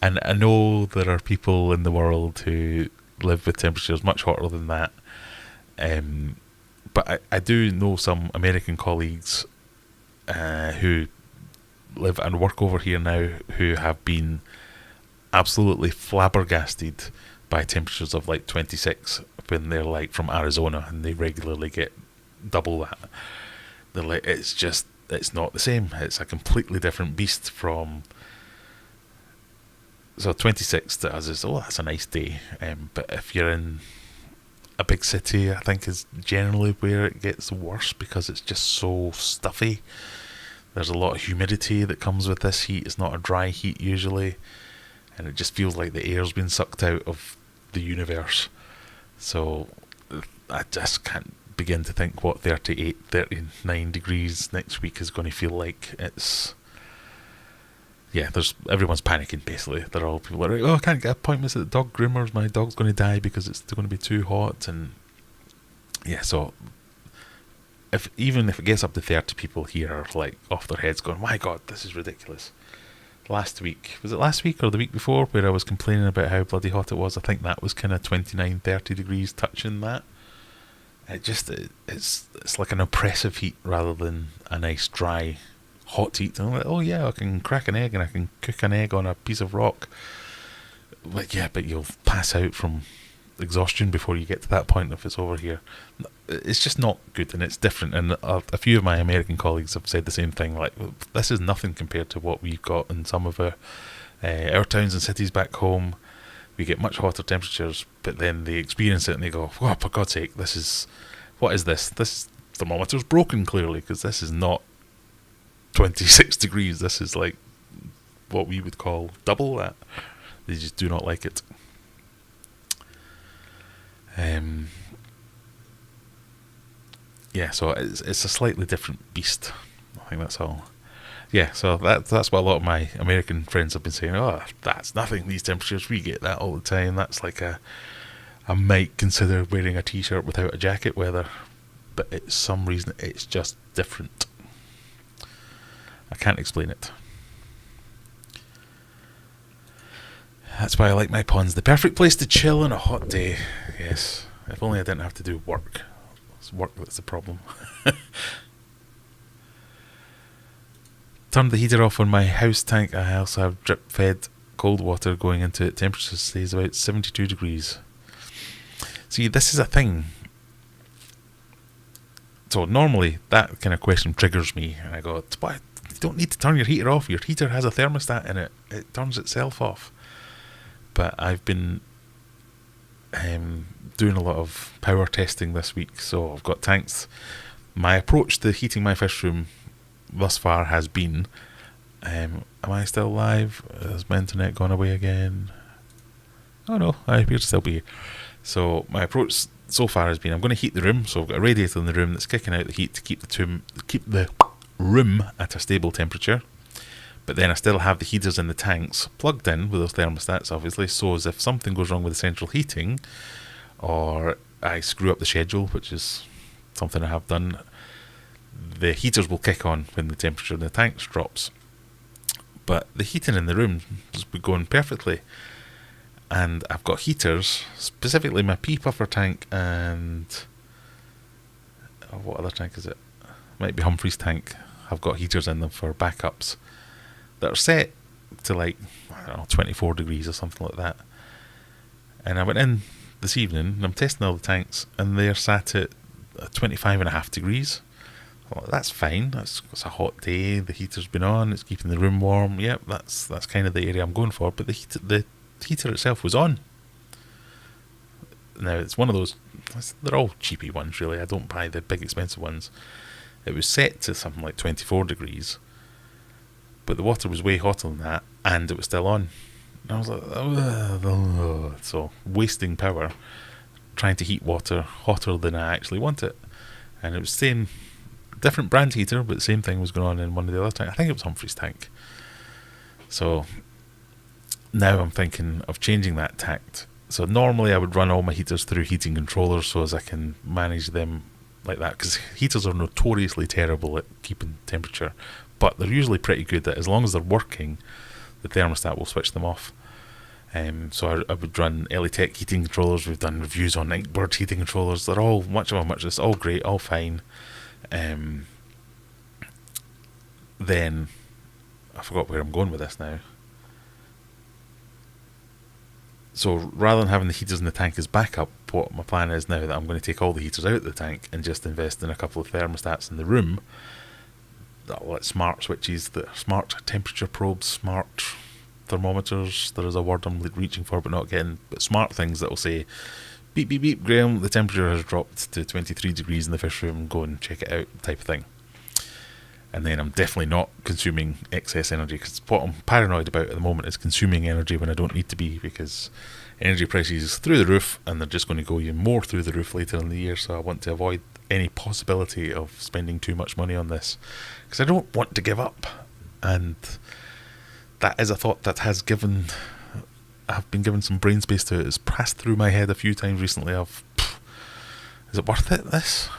And I know there are people in the world who live with temperatures much hotter than that. But I do know some American colleagues who live and work over here now who have been absolutely flabbergasted by temperatures of like 26 when they're like from Arizona and they regularly get double that. They're like, it's not the same. It's a completely different beast from... So 26 to us is, that's a nice day. But if you're in a big city, I think is generally where it gets worse because it's just so stuffy. There's a lot of humidity that comes with this heat. It's not a dry heat usually. And it just feels like the air's been sucked out of the universe. So I just can't begin to think what 38, 39 degrees next week is going to feel like. It's... yeah, everyone's panicking, basically. They're all people like, oh, I can't get appointments at the dog groomers, my dog's going to die because it's going to be too hot. And yeah, so even if it gets up to 30, people here are like off their heads going, my God, this is ridiculous. Last week, was it last week or the week before, where I was complaining about how bloody hot it was? I think that was kind of 29, 30 degrees touching that. It's like an oppressive heat rather than a nice dry hot heat. And I'm like, oh yeah, I can crack an egg and I can cook an egg on a piece of rock. Like, yeah, but you'll pass out from exhaustion before you get to that point if it's over here. It's just not good, and it's different. And a few of my American colleagues have said the same thing. Like, this is nothing compared to what we've got in some of our towns and cities back home. We get much hotter temperatures, but then they experience it and they go, oh, for God's sake, what is this? This thermometer's broken, clearly, because this is not 26 degrees. This is like what we would call double that. They just do not like it. Yeah, so it's a slightly different beast. I think that's all. Yeah, so that's what a lot of my American friends have been saying. Oh, that's nothing, these temperatures, we get that all the time. That's like I might consider wearing a t-shirt without a jacket weather. But it's some reason it's just different. I can't explain it. That's why I like my ponds. The perfect place to chill on a hot day. Yes, if only I didn't have to do work. It's work that's the problem. Turned the heater off on my house tank. I also have drip fed cold water going into it. Temperature stays about 72 degrees. See, this is a thing. So normally that kind of question triggers me, and I go, "Why? You don't need to turn your heater off. Your heater has a thermostat in it. It turns itself off." But I've been doing a lot of power testing this week, so I've got tanks. My approach to heating my fish room thus far has been, am I still live? Has my internet gone away again? Oh no, I appear to still be here. So my approach so far has been, I'm going to heat the room, so I've got a radiator in the room that's kicking out the heat to keep the room at a stable temperature. But then I still have the heaters in the tanks plugged in with those thermostats, obviously, so as if something goes wrong with the central heating, or I screw up the schedule, which is something I have done, the heaters will kick on when the temperature in the tanks drops. But the heating in the room has been going perfectly. And I've got heaters, specifically my pea puffer tank and... what other tank is it? Might be Humphrey's tank. I've got heaters in them for backups that are set to like, I don't know, 24 degrees or something like that. And I went in this evening and I'm testing all the tanks and they're sat at 25.5 degrees. Well, that's fine. It's a hot day. The heater's been on. It's keeping the room warm. Yep, that's kind of the area I'm going for. But the heater itself was on. Now it's one of those. They're all cheapy ones, really. I don't buy the big expensive ones. It was set to something like 24 degrees, but the water was way hotter than that, and it was still on. And I was like, oh. So wasting power trying to heat water hotter than I actually want it. And it was same. Different brand heater, but the same thing was going on in one of the other tanks. I think it was Humphrey's tank. So now I'm thinking of changing that tact. So normally I would run all my heaters through heating controllers so as I can manage them like that, because heaters are notoriously terrible at keeping temperature, but they're usually pretty good at, as long as they're working, the thermostat will switch them off. So I would run Elitech heating controllers. We've done reviews on Nightbird heating controllers. They're all much all great, all fine. Then I forgot where I'm going with this now. So rather than having the heaters in the tank as backup, what my plan is now that I'm going to take all the heaters out of the tank and just invest in a couple of thermostats in the room. Like smart switches, the smart temperature probes, smart thermometers. There is a word I'm reaching for but not getting, but smart things that will say, beep beep beep, Graham, the temperature has dropped to 23 degrees in the fish room, go and check it out, type of thing. And then I'm definitely not consuming excess energy, because what I'm paranoid about at the moment is consuming energy when I don't need to be, because energy prices through the roof, and they're just going to go even more through the roof later in the year, so I want to avoid any possibility of spending too much money on this, because I don't want to give up. And that is a thought that I've been given some brain space to it. It's passed through my head a few times recently of, is it worth it, this?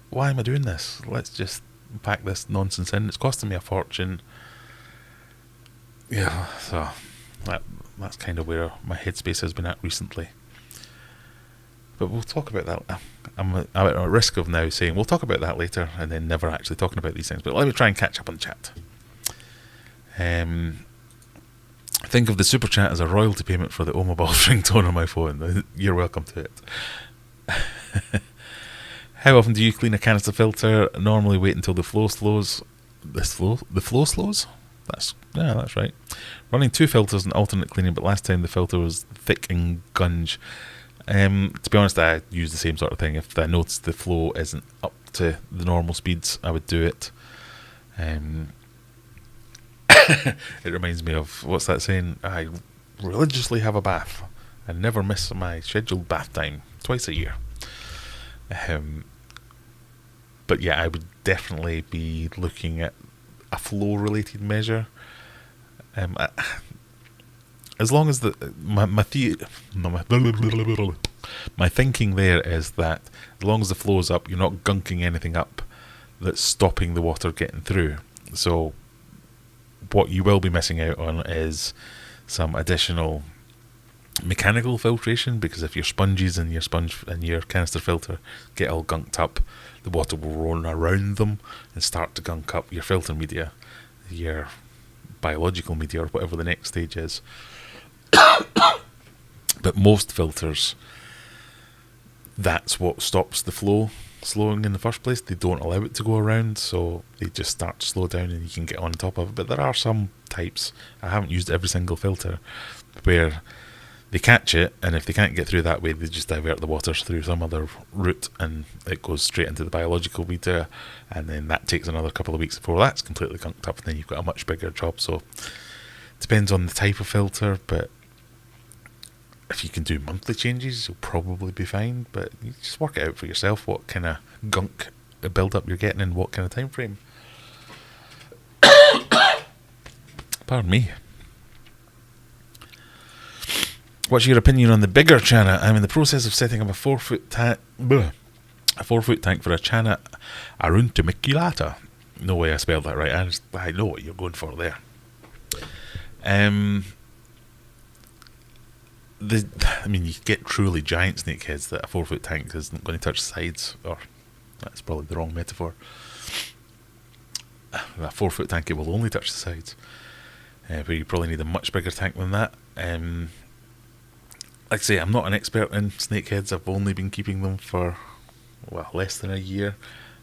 Why am I doing this? Let's just pack this nonsense in. It's costing me a fortune. Yeah, so that's kind of where my headspace has been at recently. But we'll talk about that. I'm at risk of now saying we'll talk about that later and then never actually talking about these things. But let me try and catch up on the chat. Think of the super chat as a royalty payment for the Omobile ringtone on my phone. You're welcome to it. How often do you clean a canister filter? Normally wait until the flow slows. The flow slows? That's right. Running 2 filters and alternate cleaning, but last time the filter was thick and gunge. To be honest, I use the same sort of thing. If I notice the flow isn't up to the normal speeds, I would do it. It reminds me of, what's that saying? I religiously have a bath. I never miss my scheduled bath time, twice a year. But yeah, I would definitely be looking at a flow related measure. As long as my thinking there is that as long as the flow is up, you're not gunking anything up that's stopping the water getting through. So what you will be missing out on is some additional mechanical filtration, because if your sponges and your canister filter get all gunked up, the water will run around them and start to gunk up your filter media, your biological media, or whatever the next stage is. But most filters, that's what stops the flow slowing in the first place. They don't allow it to go around, so they just start to slow down and you can get on top of it. But there are some types, I haven't used every single filter, where they catch it, and if they can't get through that way, they just divert the water through some other route and it goes straight into the biological media, and then that takes another couple of weeks before that's completely gunked up, and then you've got a much bigger job. So it depends on the type of filter, but if you can do monthly changes, you'll probably be fine. But you just work it out for yourself, what kind of gunk build up you're getting in what kind of time frame. Pardon me. What's your opinion on the bigger Chana? I'm in the process of setting up a 4-foot tank. A 4-foot tank for a Chana aruntumiculata. No way I spelled that right. I know what you're going for there. You get truly giant snakeheads that a 4-foot tank isn't going to touch the sides, or that's probably the wrong metaphor. A 4-foot tank, it will only touch the sides. But you probably need a much bigger tank than that. Like I say, I'm not an expert in snakeheads. I've only been keeping them for, less than a year.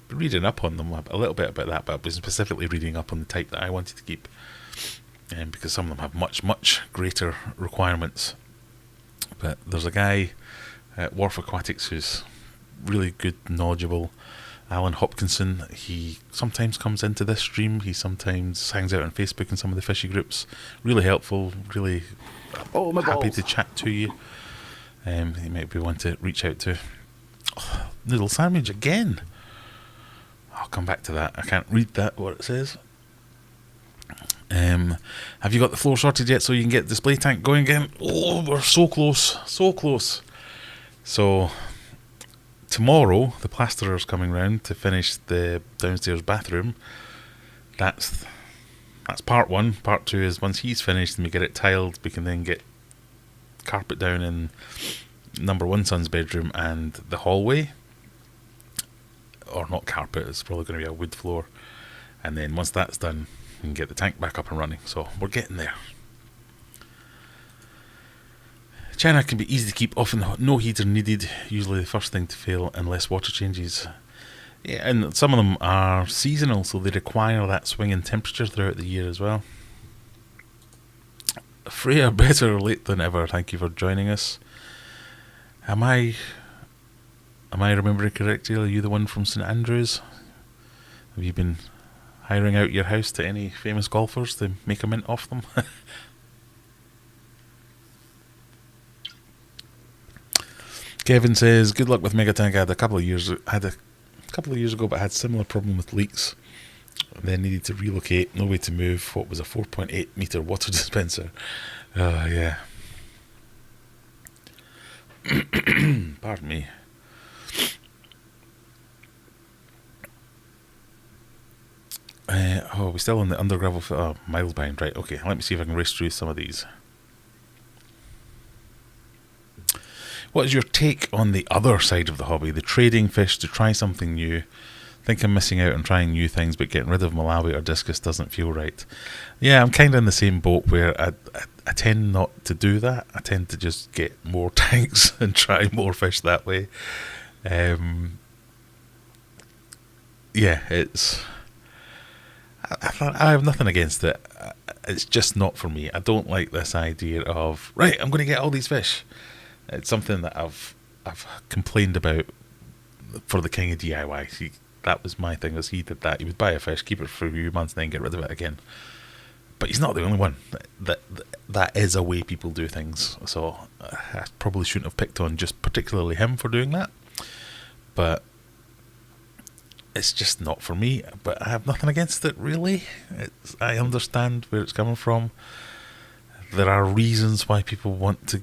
Been reading up on them a little bit about that, but I've been specifically reading up on the type that I wanted to keep. Because some of them have much, much greater requirements. But there's a guy at Wharf Aquatics who's really good, knowledgeable, Alan Hopkinson. He sometimes comes into this stream. He sometimes hangs out on Facebook and some of the fishy groups. Really helpful, really happy to chat to you. He might be one to reach out to. Noodle sandwich again. I'll come back to that. I can't read that, what it says. Have you got the floor sorted yet so you can get the display tank going again? Oh, we're so close. So close. So tomorrow the plasterer's coming round to finish the downstairs bathroom. That's part one. Part two is once he's finished and we get it tiled, we can then get carpet down in number one son's bedroom and the hallway. Or not carpet, it's probably going to be a wood floor. And then once that's done, we can get the tank back up and running. So we're getting there. China can be easy to keep, often no heater needed, usually the first thing to fail unless water changes. Yeah, and some of them are seasonal, so they require that swing in temperature throughout the year as well. Freya, better late than ever. Thank you for joining us. Am I remembering correctly? Are you the one from St Andrews? Have you been hiring out your house to any famous golfers to make a mint off them? Kevin says, good luck with Mega Tank. I had a couple of years ago, but I had similar problem with leaks. Then needed to relocate, no way to move. What was a 4.8 meter water dispenser? Yeah. Pardon me. We're still on the undergravel. Miles behind, right? Okay, let me see if I can race through some of these. What is your take on the other side of the hobby? The trading fish to try something new. Think I'm missing out on trying new things, but getting rid of Malawi or discus doesn't feel right. Yeah, I'm kind of in the same boat where I tend not to do that. I tend to just get more tanks and try more fish that way. Yeah, it's... I have nothing against it. It's just not for me. I don't like this idea of, right, I'm going to get all these fish. It's something that I've complained about for the king of DIY. That was my thing, was he did that. He would buy a fish, keep it for a few months, and then get rid of it again. But he's not the only one. That is a way people do things. So I probably shouldn't have picked on just particularly him for doing that. But it's just not for me. But I have nothing against it, really. I understand where it's coming from. There are reasons why people want to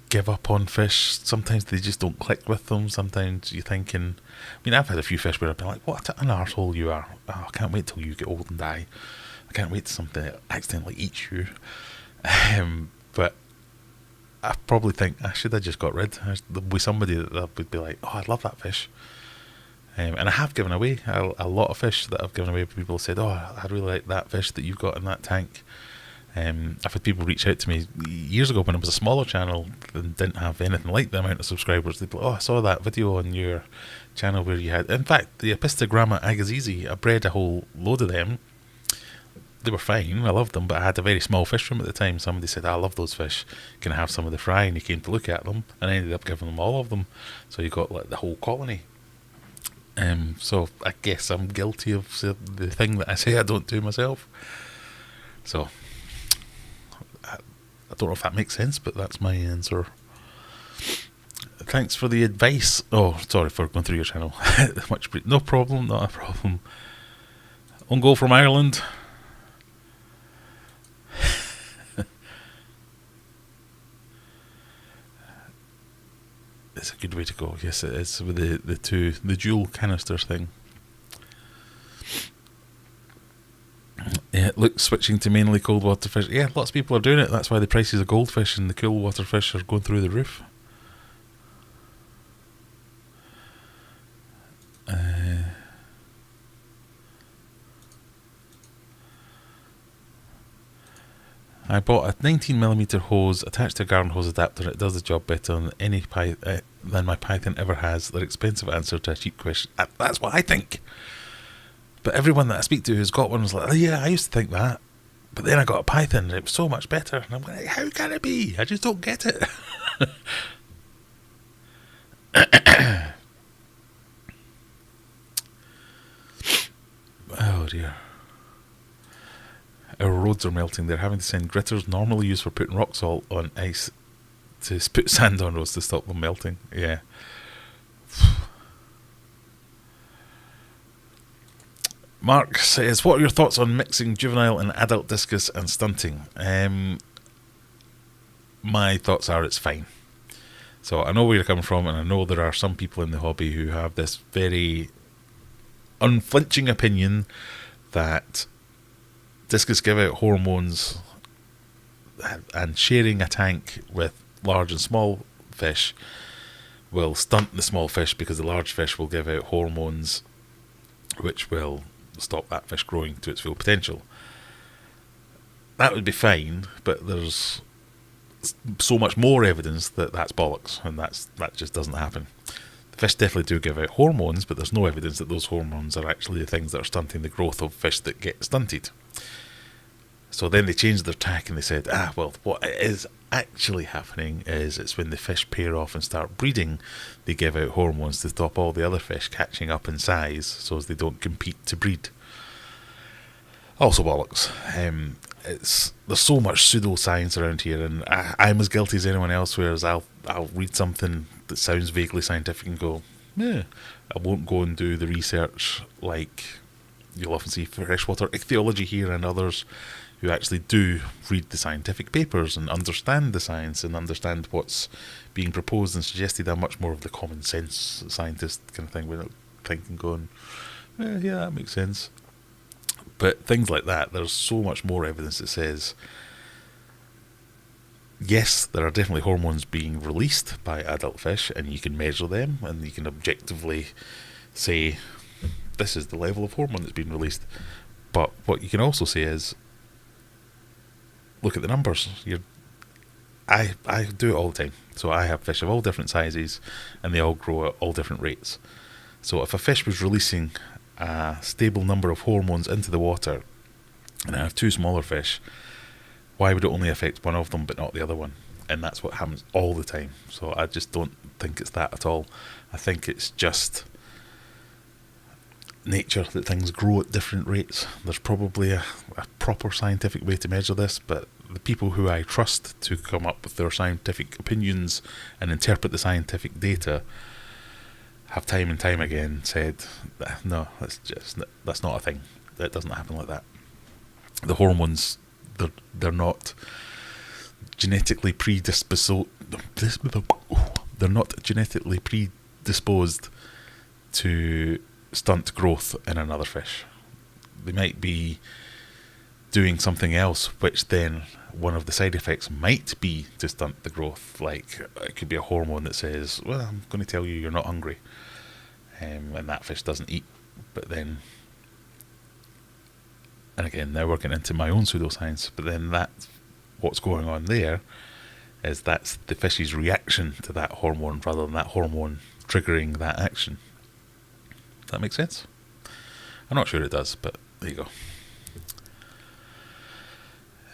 give up on fish. Sometimes they just don't click with them. Sometimes you're thinking... I mean, I've had a few fish where I've been like, what an arsehole you are. Oh, I can't wait till you get old and die. I can't wait till something accidentally eats you. But I probably think, should I just got rid? There'll be somebody that would be like, oh, I love that fish. And I have given away a lot of fish that I've given away. People said, oh, I really like that fish that you've got in that tank. I've had people reach out to me years ago when it was a smaller channel and didn't have anything like the amount of subscribers. They'd be like, oh, I saw that video on your channel where you had... In fact, the Apistogramma agassizi, I bred a whole load of them. They were fine, I loved them, but I had a very small fish room at the time. Somebody said, I love those fish, can I have some of the fry? And he came to look at them, and I ended up giving them all of them. So you got like the whole colony. So I guess I'm guilty of the thing that I say I don't do myself. So I don't know if that makes sense, but that's my answer. Thanks for the advice. Oh, sorry for going through your channel. No problem, not a problem. On goal from Ireland. It's a good way to go. Yes, it is, with the dual canisters thing. Yeah, look, switching to mainly cold water fish. Yeah, lots of people are doing it. That's why the prices of goldfish and the cool water fish are going through the roof. I bought a 19mm hose attached to a garden hose adapter. It does the job better than my Python ever has. Their expensive answer to a cheap question. That's what I think. But everyone that I speak to who's got one was like, oh, yeah, I used to think that. But then I got a Python and it was so much better. And I'm like, how can it be? I just don't get it. Oh dear. Our roads are melting. They're having to send gritters normally used for putting rock salt on ice to put sand on roads to stop them melting. Yeah. Mark says, what are your thoughts on mixing juvenile and adult discus and stunting? My thoughts are it's fine. So I know where you're coming from, and I know there are some people in the hobby who have this very unflinching opinion that discus give out hormones, and sharing a tank with large and small fish will stunt the small fish because the large fish will give out hormones which will stop that fish growing to its full potential. That would be fine, but there's so much more evidence that that's bollocks, and that just doesn't happen. The fish definitely do give out hormones, but there's no evidence that those hormones are actually the things that are stunting the growth of fish that get stunted. So then they changed their tack and they said, well, what is actually happening is it's when the fish pair off and start breeding, they give out hormones to stop all the other fish catching up in size so as they don't compete to breed. Also bollocks. there's so much pseudoscience around here, and I'm as guilty as anyone else. Whereas I'll read something that sounds vaguely scientific and go, yeah. I won't go and do the research like you'll often see freshwater ichthyology here and others who actually do read the scientific papers and understand the science and understand what's being proposed and suggested. I'm much more of the common sense scientist kind of thing, without thinking, going, yeah, that makes sense. But things like that, there's so much more evidence that says, yes, there are definitely hormones being released by adult fish, and you can measure them, and you can objectively say, this is the level of hormone that's been released. But what you can also say is, look at the numbers. I do it all the time. So I have fish of all different sizes, and they all grow at all different rates. So if a fish was releasing a stable number of hormones into the water, and I have two smaller fish, why would it only affect one of them but not the other one? And that's what happens all the time. So I just don't think it's that at all. I think it's just nature, that things grow at different rates. There's probably a proper scientific way to measure this, but the people who I trust to come up with their scientific opinions and interpret the scientific data have time and time again said, no, that's not a thing. That doesn't happen like that. The hormones, they're not genetically predisposed. They're not genetically predisposed to stunt growth in another fish. They might be doing something else, which then one of the side effects might be to stunt the growth. Like, it could be a hormone that says, well, I'm going to tell you you're not hungry, and that fish doesn't eat. But then, and again, now we're getting into my own pseudoscience, but then that's what's going on there, is that's the fish's reaction to that hormone rather than that hormone triggering that action. Does that make sense? I'm not sure it does, but there you go.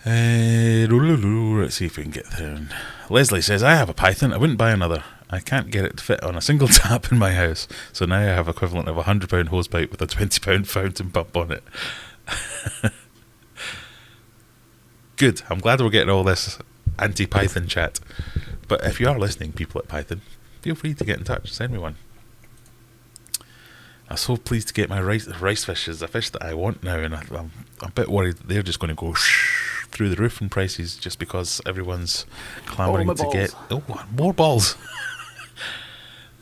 Let's see if we can get there. Leslie says, I have a python, I wouldn't buy another. I can't get it to fit on a single tap in my house, so now I have equivalent of a £100 hosepipe with a £20 fountain pump on it. Good, I'm glad we're getting all this anti-python chat. But if you are listening, people at Python, feel free to get in touch, send me one. I'm so pleased to get my rice fish. Is a fish that I want now, and I'm a bit worried that they're just going to go through the roof in prices just because everyone's clamouring to get more balls.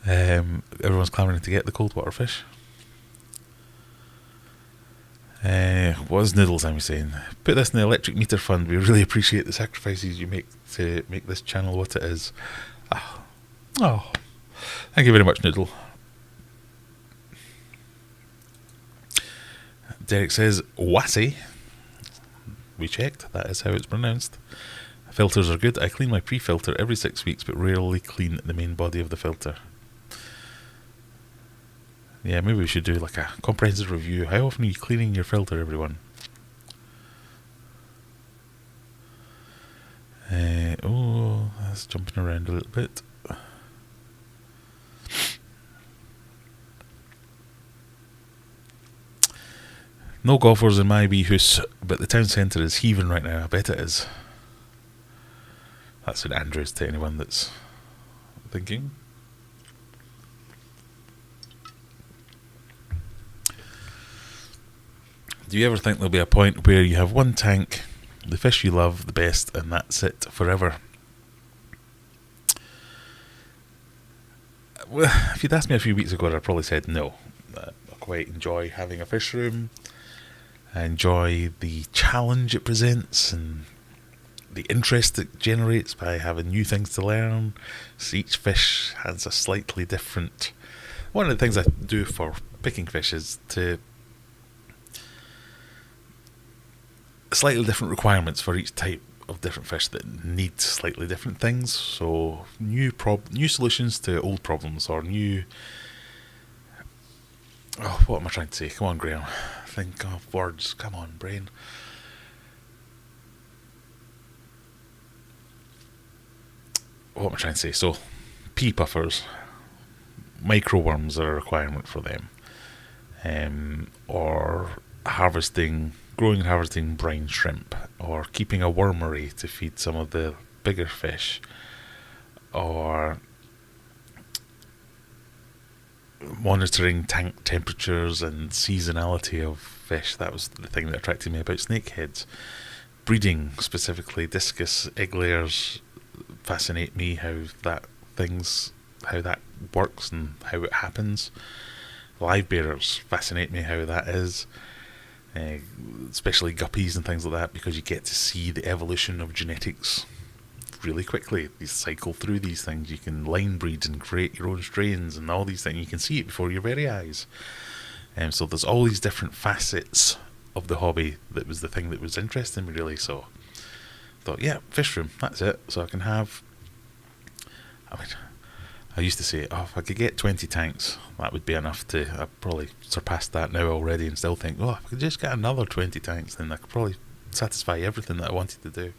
Everyone's clamouring to get the cold water fish. What is Noodles I'm saying? Put this in the electric meter fund. We really appreciate the sacrifices you make to make this channel what it is. Oh, thank you very much, Noodle. Derek says, Wassy. We checked, that is how it's pronounced. Filters are good. I clean my pre-filter every 6 weeks, but rarely clean the main body of the filter. Yeah, maybe we should do like a comprehensive review. How often are you cleaning your filter, everyone? That's jumping around a little bit. No golfers in my wee house, but the town centre is heaving right now. I bet it is. That's in Andrews to anyone that's thinking. Do you ever think there'll be a point where you have one tank, the fish you love the best, and that's it forever? Well, if you'd asked me a few weeks ago, I'd probably said no. I quite enjoy having a fish room. I enjoy the challenge it presents and the interest it generates by having new things to learn. So each fish has a slightly different... One of the things I do for picking fish is to... slightly different requirements for each type of different fish that need slightly different things. So new solutions to old problems, or new... Oh, what am I trying to say? Come on, Graham. Think of words. Come on, brain. What am I trying to say? So, pea puffers, microworms are a requirement for them, or harvesting growing and harvesting brine shrimp, or keeping a wormery to feed some of the bigger fish, or monitoring tank temperatures and seasonality of fish. That was the thing that attracted me about snakeheads. Breeding, specifically discus egg layers, fascinate me, how that works and how it happens. Live bearers fascinate me, how that is, especially guppies and things like that, because you get to see the evolution of genetics really quickly. You cycle through these things, you can line breed and create your own strains and all these things. You can see it before your very eyes. So there's all these different facets of the hobby. That was the thing that was interesting me, really. So I thought, yeah, fish room, that's it. So I can have, I used to say, if I could get 20 tanks, that would be enough to, I've probably surpassed that now already, and still think, if I could just get another 20 tanks, then I could probably satisfy everything that I wanted to do.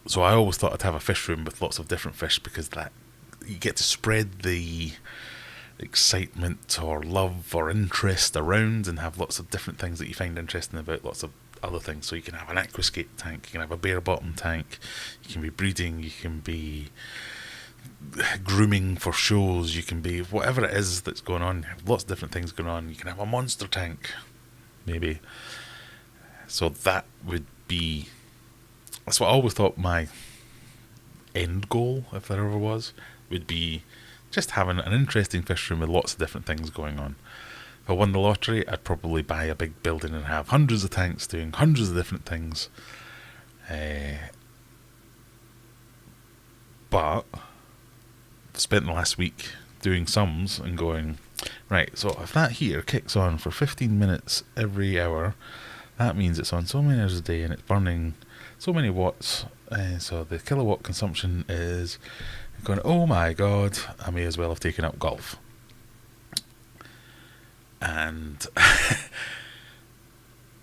So I always thought I'd have a fish room with lots of different fish, because that you get to spread the excitement or love or interest around, and have lots of different things that you find interesting about lots of other things. So you can have an aquascape tank, you can have a bare bottom tank, you can be breeding, you can be grooming for shows, you can be whatever it is that's going on. You have lots of different things going on. You can have a monster tank, maybe. So that's what I always thought my end goal, if there ever was, would be just having an interesting fish room with lots of different things going on. If I won the lottery, I'd probably buy a big building and have hundreds of tanks doing hundreds of different things. But I've spent the last week doing sums and going, right, so if that heater kicks on for 15 minutes every hour, that means it's on so many hours a day and it's burning so many watts. So the kilowatt consumption is going, oh my god, I may as well have taken up golf. And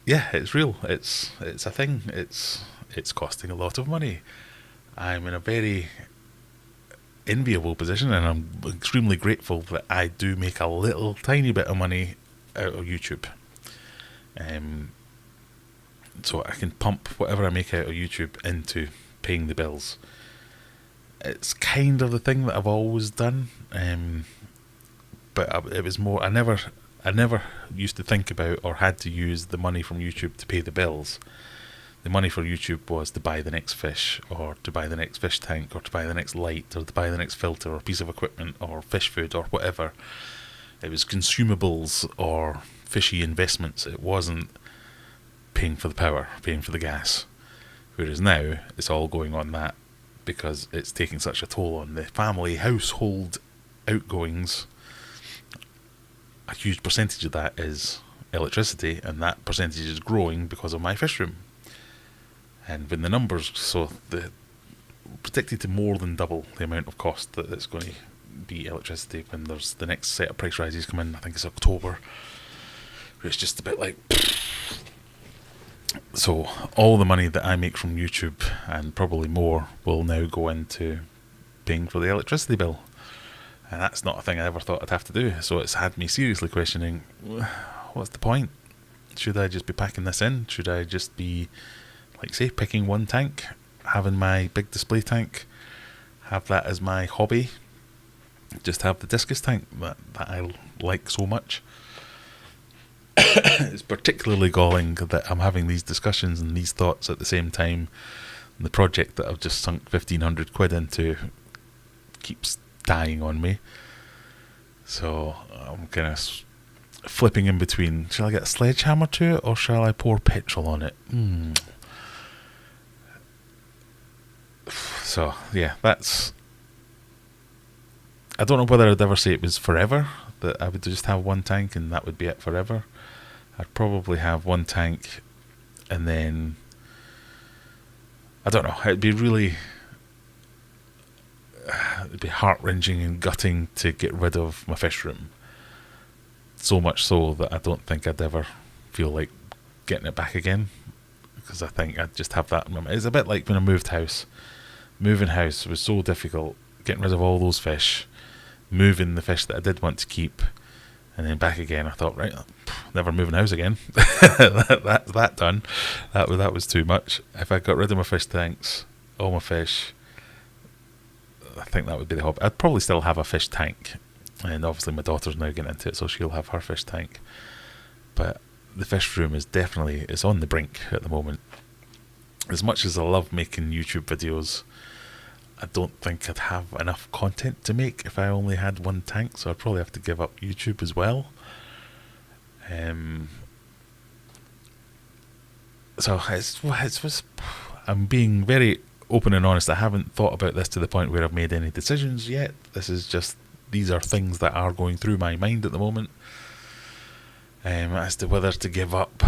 yeah, it's real. It's a thing. It's costing a lot of money. I'm in a very enviable position, and I'm extremely grateful that I do make a little tiny bit of money out of YouTube. So I can pump whatever I make out of YouTube into paying the bills. It's kind of the thing that I've always done, but it was more. I never used to think about or had to use the money from YouTube to pay the bills. The money for YouTube was to buy the next fish, or to buy the next fish tank, or to buy the next light, or to buy the next filter or piece of equipment or fish food or whatever. It was consumables or fishy investments. It wasn't paying for the power, paying for the gas. Whereas now, it's all going on that, because it's taking such a toll on the family household outgoings. A huge percentage of that is electricity, and that percentage is growing because of my fish room. And when the numbers, so the predicted to more than double the amount of cost that it's going to be electricity when there's the next set of price rises come in. I think it's October, where it's just a bit like. So all the money that I make from YouTube, and probably more, will now go into paying for the electricity bill. And that's not a thing I ever thought I'd have to do. So it's had me seriously questioning, what's the point? Should I just be packing this in? Should I just be, like, say, picking one tank, having my big display tank, have that as my hobby, just have the discus tank that I like so much? It's particularly galling that I'm having these discussions and these thoughts at the same time. The project that I've just sunk 1,500 quid into keeps dying on me. So I'm kind of flipping in between. Shall I get a sledgehammer to it, or shall I pour petrol on it? So yeah, that's. I don't know whether I'd ever say it was forever, that I would just have one tank and that would be it forever. I'd probably have one tank, and then I don't know. It'd be heart-wrenching and gutting to get rid of my fish room. So much so that I don't think I'd ever feel like getting it back again, because I think I'd just have that. It's a bit like when I moved house. Moving house was so difficult, getting rid of all those fish, moving the fish that I did want to keep, And then back again. I thought, right, never moving house again. that done. That was too much. If I got rid of my fish tanks, all my fish, I think that would be the hobby. I'd probably still have a fish tank, and obviously my daughter's now getting into it, so she'll have her fish tank. But the fish room is definitely, it's on the brink at the moment. As much as I love making YouTube videos, I don't think I'd have enough content to make if I only had one tank, so I'd probably have to give up YouTube as well. So I'm being very open and honest. I haven't thought about this to the point where I've made any decisions yet. These are things that are going through my mind at the moment, as to whether to give up,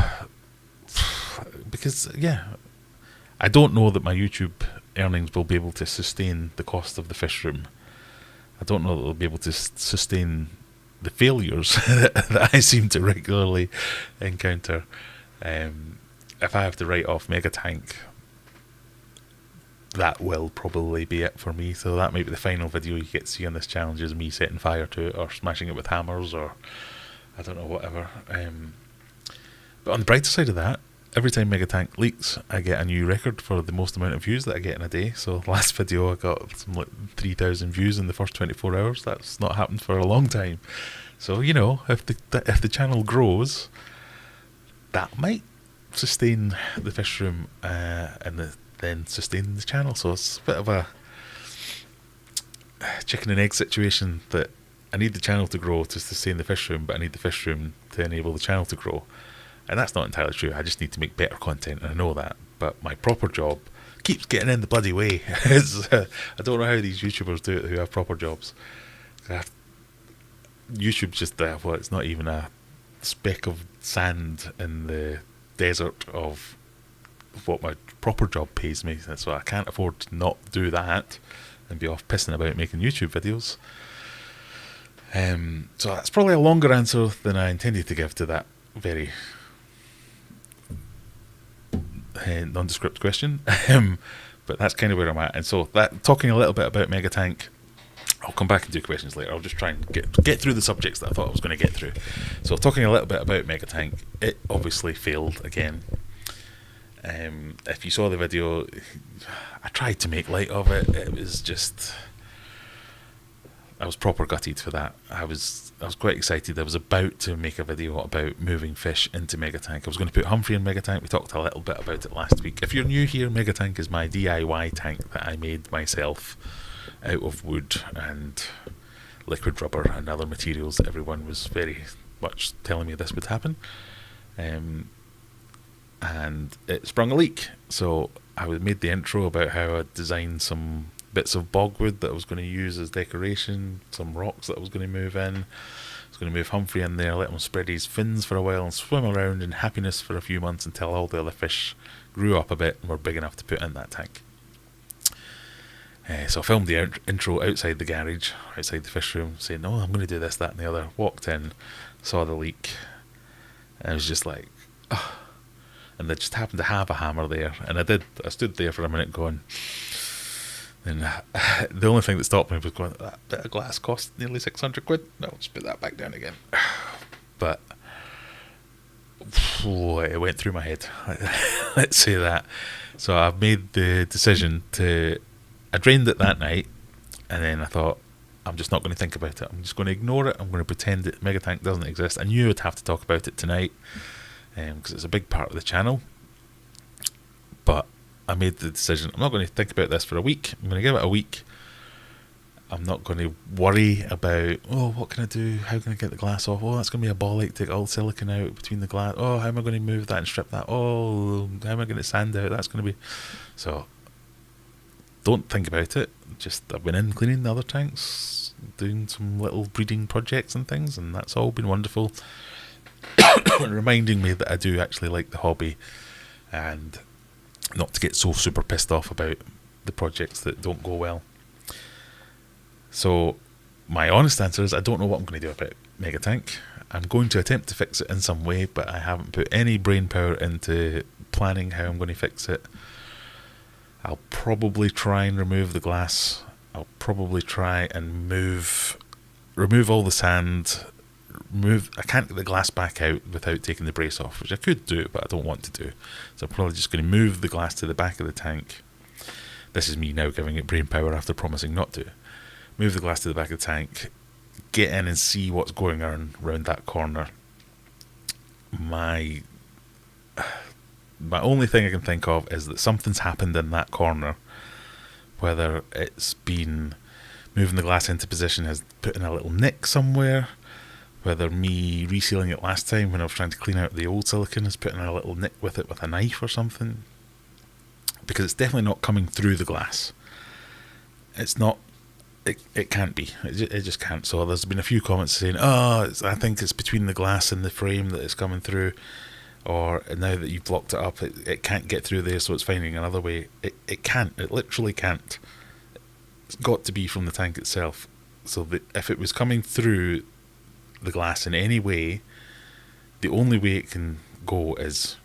because I don't know that my YouTube earnings will be able to sustain the cost of the fish room. I don't know that they'll be able to sustain the failures that I seem to regularly encounter. If I have to write off Mega Tank, that will probably be it for me. So that might be the final video you get to see on this challenge, is me setting fire to it or smashing it with hammers, or I don't know, whatever. But on the brighter side of that, every time Mega Tank leaks, I get a new record for the most amount of views that I get in a day. So last video I got some 3,000 views in the first 24 hours. That's not happened for a long time. So, you know, if the channel grows, that might sustain the fish room, and then sustain the channel. So it's a bit of a chicken and egg situation, that I need the channel to grow to sustain the fish room, but I need the fish room to enable the channel to grow. And that's not entirely true. I just need to make better content, and I know that. But my proper job keeps getting in the bloody way. I don't know how these YouTubers do it who have proper jobs. YouTube's just it's not even a speck of sand in the desert of what my proper job pays me. So I can't afford to not do that and be off pissing about making YouTube videos. So that's probably a longer answer than I intended to give to that very nondescript question. But that's kind of where I'm at. And so talking a little bit about Mega Tank, I'll come back and do questions later. I'll just try and get through the subjects that I thought I was going to get through. So talking a little bit about Mega Tank, it obviously failed again. If you saw the video, I tried to make light of it. It was just, I was proper gutted for that. I was quite excited. I was about to make a video about moving fish into Mega Tank. I was going to put Humphrey in Mega Tank. We talked a little bit about it last week. If you're new here, Mega Tank is my DIY tank that I made myself out of wood and liquid rubber and other materials that everyone was very much telling me this would happen. And it sprung a leak. So I made the intro about how I designed some bits of bogwood that I was going to use as decoration, some rocks that I was going to move in. I was going to move Humphrey in there, let him spread his fins for a while and swim around in happiness for a few months until all the other fish grew up a bit and were big enough to put in that tank. So I filmed the intro outside the garage, outside the fish room, saying, "No, I'm going to do this, that and the other." Walked in, saw the leak, and I was just like, oh. And they just happened to have a hammer there, and I stood there for a minute going, and the only thing that stopped me was going, that bit of glass cost nearly 600 quid, no, just put that back down again. But it went through my head, let's say that. So I've made the decision I drained it that night, and then I thought, I'm just not going to think about it. I'm just going to ignore it. I'm going to pretend that Mega Tank doesn't exist. I knew I'd have to talk about it tonight, because it's a big part of the channel. But I made the decision, I'm not going to think about this for a week. I'm going to give it a week. I'm not going to worry about, what can I do? How can I get the glass off? That's going to be a ball ache, take all the silicone out between the glass. How am I going to move that and strip that? How am I going to sand out? That's going to be... So, don't think about it. I've been in cleaning the other tanks, doing some little breeding projects and things, and that's all been wonderful. Reminding me that I do actually like the hobby, and not to get so super pissed off about the projects that don't go well. So my honest answer is I don't know what I'm going to do about Mega Tank. I'm going to attempt to fix it in some way, but I haven't put any brain power into planning how I'm going to fix it. I'll probably try and remove the glass. I'll probably try and remove all the sand, can't get the glass back out without taking the brace off, which I could do, but I don't want to do. So I'm probably just going to move the glass to the back of the tank. This is me now giving it brain power after promising not to. Move the glass to the back of the tank, get in and see what's going on around that corner. My only thing I can think of is that something's happened in that corner, whether it's been moving the glass into position has put in a little nick somewhere, whether me resealing it last time when I was trying to clean out the old silicone has put in a little nick with it with a knife or something, because it's definitely not coming through the glass. It's not, it can't be, it just can't. So there's been a few comments saying, I think it's between the glass and the frame that it's coming through, or now that you've blocked it up, it can't get through there, so it's finding another way. It can't, it literally can't. It's got to be from the tank itself. So that if it was coming through the glass in any way, the only way it can go is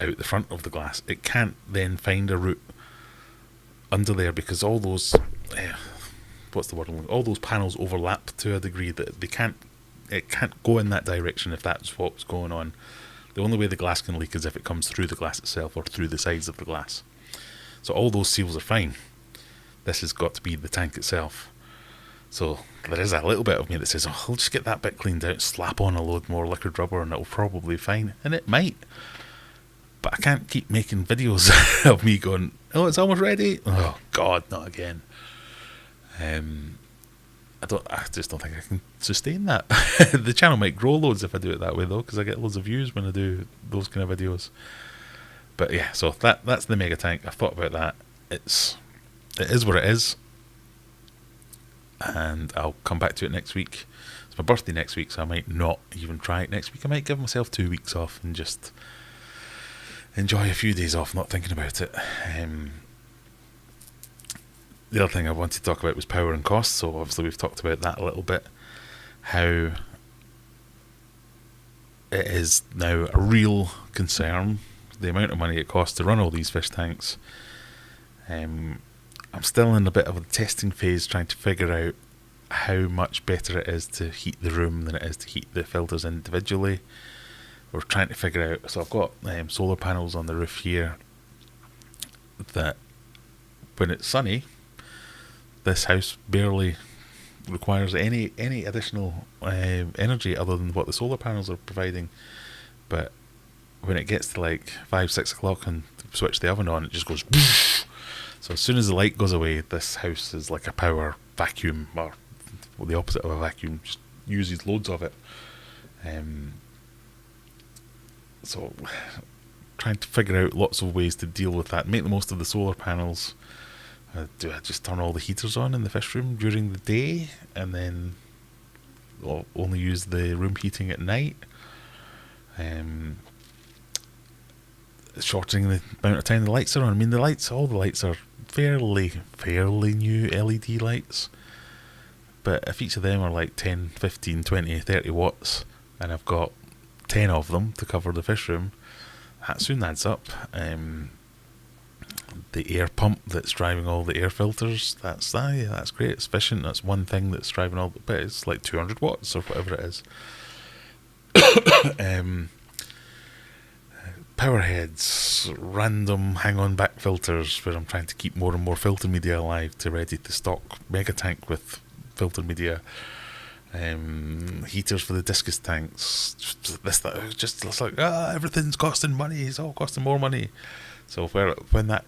out the front of the glass. It can't then find a route under there, because all those all those panels overlap to a degree that it can't go in that direction if that's what's going on. The only way the glass can leak is if it comes through the glass itself or through the sides of the glass. So all those seals are fine. This has got to be the tank itself. So there is a little bit of me that says, I'll just get that bit cleaned out, slap on a load more liquid rubber, and it'll probably be fine. And it might. But I can't keep making videos of me going, it's almost ready. Oh God, not again. I just don't think I can sustain that. The channel might grow loads if I do it that way though, because I get loads of views when I do those kind of videos. But yeah, so that's the mega tank. I've thought about that. It is what it is, and I'll come back to it next week. It's my birthday next week, so I might not even try it next week. I might give myself 2 weeks off and just enjoy a few days off not thinking about it. The other thing I wanted to talk about was power and cost. So obviously we've talked about that a little bit, how it is now a real concern, the amount of money it costs to run all these fish tanks. I'm still in a bit of a testing phase, trying to figure out how much better it is to heat the room than it is to heat the filters individually. We're trying to figure out, so I've got solar panels on the roof here that when it's sunny, this house barely requires any additional energy other than what the solar panels are providing. But when it gets to like 5-6 o'clock and switch the oven on, it just goes so as soon as the light goes away, this house is like a power vacuum, or the opposite of a vacuum, just uses loads of it. So trying to figure out lots of ways to deal with that, make the most of the solar panels. Do I just turn all the heaters on in the fish room during the day and then only use the room heating at night? Shortening the amount of time the lights are on. I mean, all the lights are fairly new LED lights, but if each of them are like 10, 15, 20, 30 watts, and I've got 10 of them to cover the fish room, that soon adds up. The air pump that's driving all the air filters, that's great, it's efficient. That's one thing that's driving all, but it's like 200 watts or whatever it is. Power heads, random hang-on back filters where I'm trying to keep more and more filter media alive to ready to stock mega tank with filter media. Heaters for the discus tanks, just like everything's costing money, it's all costing more money. So when that,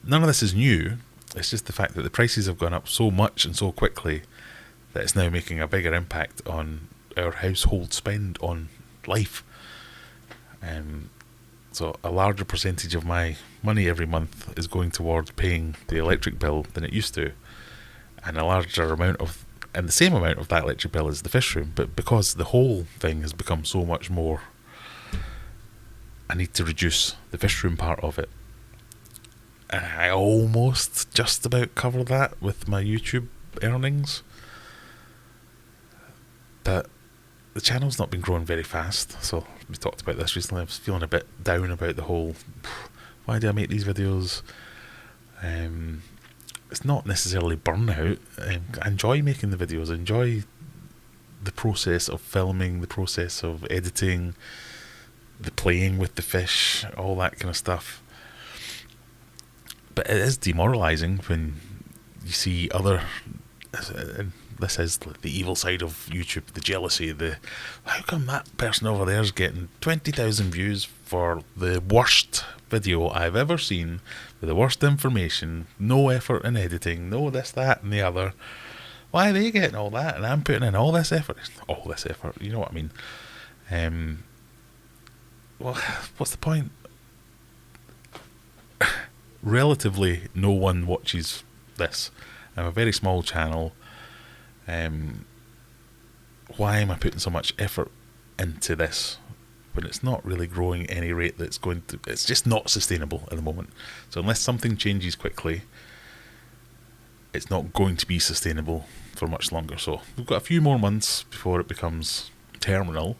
none of this is new, it's just the fact that the prices have gone up so much and so quickly that it's now making a bigger impact on our household spend on life. So a larger percentage of my money every month is going towards paying the electric bill than it used to, and the same amount of that electric bill is the fish room, but because the whole thing has become so much more, I need to reduce the fish room part of it. And I almost just about cover that with my YouTube earnings, but the channel's not been growing very fast. So we talked about this recently. I was feeling a bit down about the whole, why do I make these videos? It's not necessarily burnout. I enjoy making the videos. I enjoy the process of filming, the process of editing, the playing with the fish, all that kind of stuff. But it is demoralising when you see other, and this is the evil side of YouTube, the jealousy, how come that person over there is getting 20,000 views for the worst video I've ever seen, with the worst information, no effort in editing, no this, that and the other. Why are they getting all that and I'm putting in all this effort? You know what I mean? Well, what's the point? Relatively no one watches this. I'm a very small channel. Why am I putting so much effort into this when it's not really growing at any rate that's going to... It's just not sustainable at the moment. So unless something changes quickly, it's not going to be sustainable for much longer. So we've got a few more months before it becomes terminal.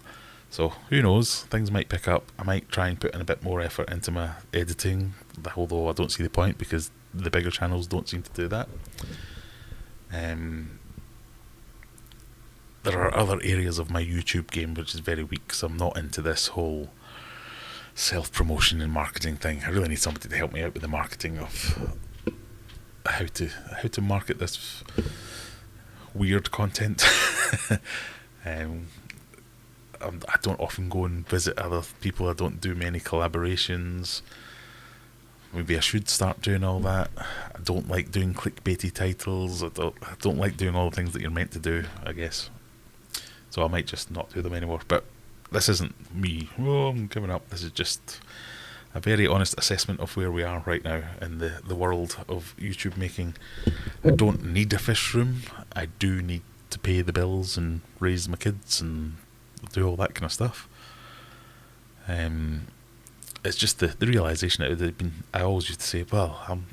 So who knows, things might pick up. I might try and put in a bit more effort into my editing, although I don't see the point because the bigger channels don't seem to do that. There are other areas of my YouTube game which is very weak, so I'm not into this whole self-promotion and marketing thing. I really need somebody to help me out with the marketing of how to market this weird content. I don't often go and visit other people. I don't do many collaborations. Maybe I should start doing all that. I don't like doing clickbaity titles. I don't like doing all the things that you're meant to do, I guess. So I might just not do them anymore. But this isn't me, I'm giving up. This is just a very honest assessment of where we are right now in the world of YouTube making. I don't need a fish room. I do need to pay the bills and raise my kids and do all that kind of stuff. It's just the realisation that I always used to say, well, I'm